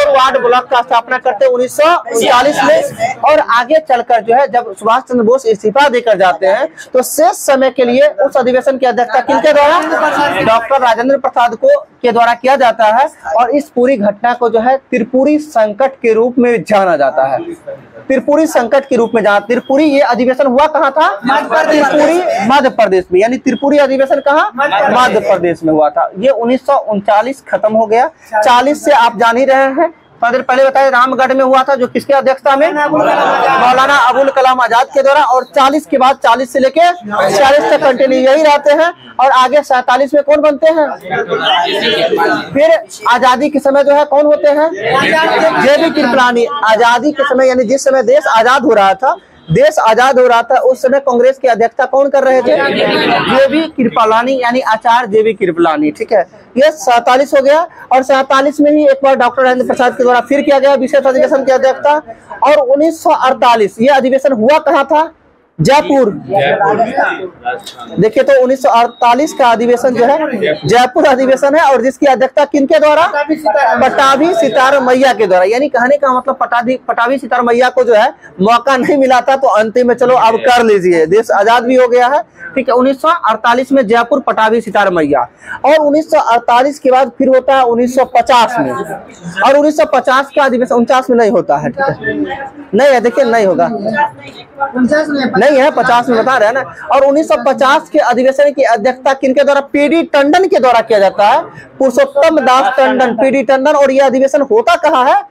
फॉरवर्ड ब्लॉक का स्थापना करते हैं 1939 में। और आगे चलकर जो है जब सुभाष चंद्र बोस इस्तीफा देकर जाते हैं तो शेष समय के लिए उस अधिवेशन की अध्यक्षता किनके द्वारा? डॉक्टर राजेंद्र प्रसाद को के द्वारा किया जाता है। और इस पूरी घटना को जो है त्रिपुरी संकट के रूप में जाना जाता है। त्रिपुरी संकट के रूप में जाना। त्रिपुरी ये अधिवेशन हुआ कहाँ था? त्रिपुरी मध्य प्रदेश में, यानी त्रिपुरी अधिवेशन कहाँ? मध्य प्रदेश में हुआ था। ये 1939 खत्म हो गया। 40 से आप जान ही रहे हैं, पहले बताए रामगढ़ में हुआ था जो किसके अध्यक्षता में? मौलाना अबुल कलाम आजाद के द्वारा। और 40 के बाद 40 से लेके 46 तक कंटिन्यू यही रहते हैं। और आगे 47 में कौन बनते हैं? फिर आजादी के समय जो है कौन होते हैं? JB कृपलानी। आजादी के समय यानी जिस समय देश आजाद हो रहा था, उस समय कांग्रेस की अध्यक्षता कौन कर रहे थे? JB कृपलानी, यानी आचार्य JB कृपलानी, ठीक है। ये 47 हो गया। और 47 में ही एक बार डॉक्टर राजेंद्र प्रसाद के द्वारा फिर किया गया विशेष अधिवेशन की अध्यक्षता। और 1948 ये अधिवेशन हुआ कहाँ था? जयपुर। देखिए तो 1948 का अधिवेशन जो है जयपुर अधिवेशन है। और जिसकी अध्यक्षता किनके द्वारा? पट्टाभी सितारमैया के द्वारा। यानी कहने का मतलब पट्टाभी सितारमैया को जो है मौका नहीं मिला था तो अंतिम में चलो अब कर लीजिए, देश आजाद भी हो गया है, ठीक है। 1948 में जयपुर पट्टाभी सितारमैया। और 1948 के बाद फिर होता है 1950 में। और 1950 का अधिवेशन 49 में नहीं होता है, ठीक है। नहीं है, देखिए नहीं होगा, नहीं है, 50 में बता रहे हैं ना। और 1950 के अधिवेशन की अध्यक्षता किनके द्वारा? PD टंडन के द्वारा किया जाता है, पुरुषोत्तम दास टंडन, PD टंडन। और यह अधिवेशन होता कहाँ है?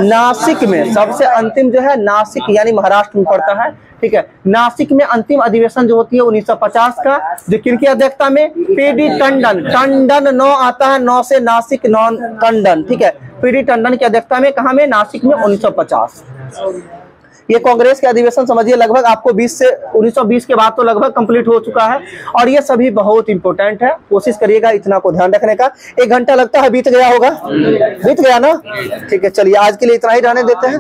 नासिक में। सबसे अंतिम जो है नासिक यानी महाराष्ट्र में पड़ता है, ठीक है। नासिक में अंतिम अधिवेशन जो होती है 1950 का, जो किनकी अध्यक्षता में? PD टंडन। टंडन 9 आता है, 9 से नासिक 9 टंडन, ठीक है। PD टंडन की अध्यक्षता में कहाँ में? नासिक में 1950। ये कांग्रेस के अधिवेशन समझिए लगभग आपको 1920 के बाद तो लगभग कंप्लीट हो चुका है। और ये सभी बहुत इंपॉर्टेंट है, कोशिश करिएगा इतना को ध्यान रखने का। 1 घंटा लगता है बीत गया होगा, बीत गया ना? ठीक है, चलिए आज के लिए इतना ही रहने देते हैं।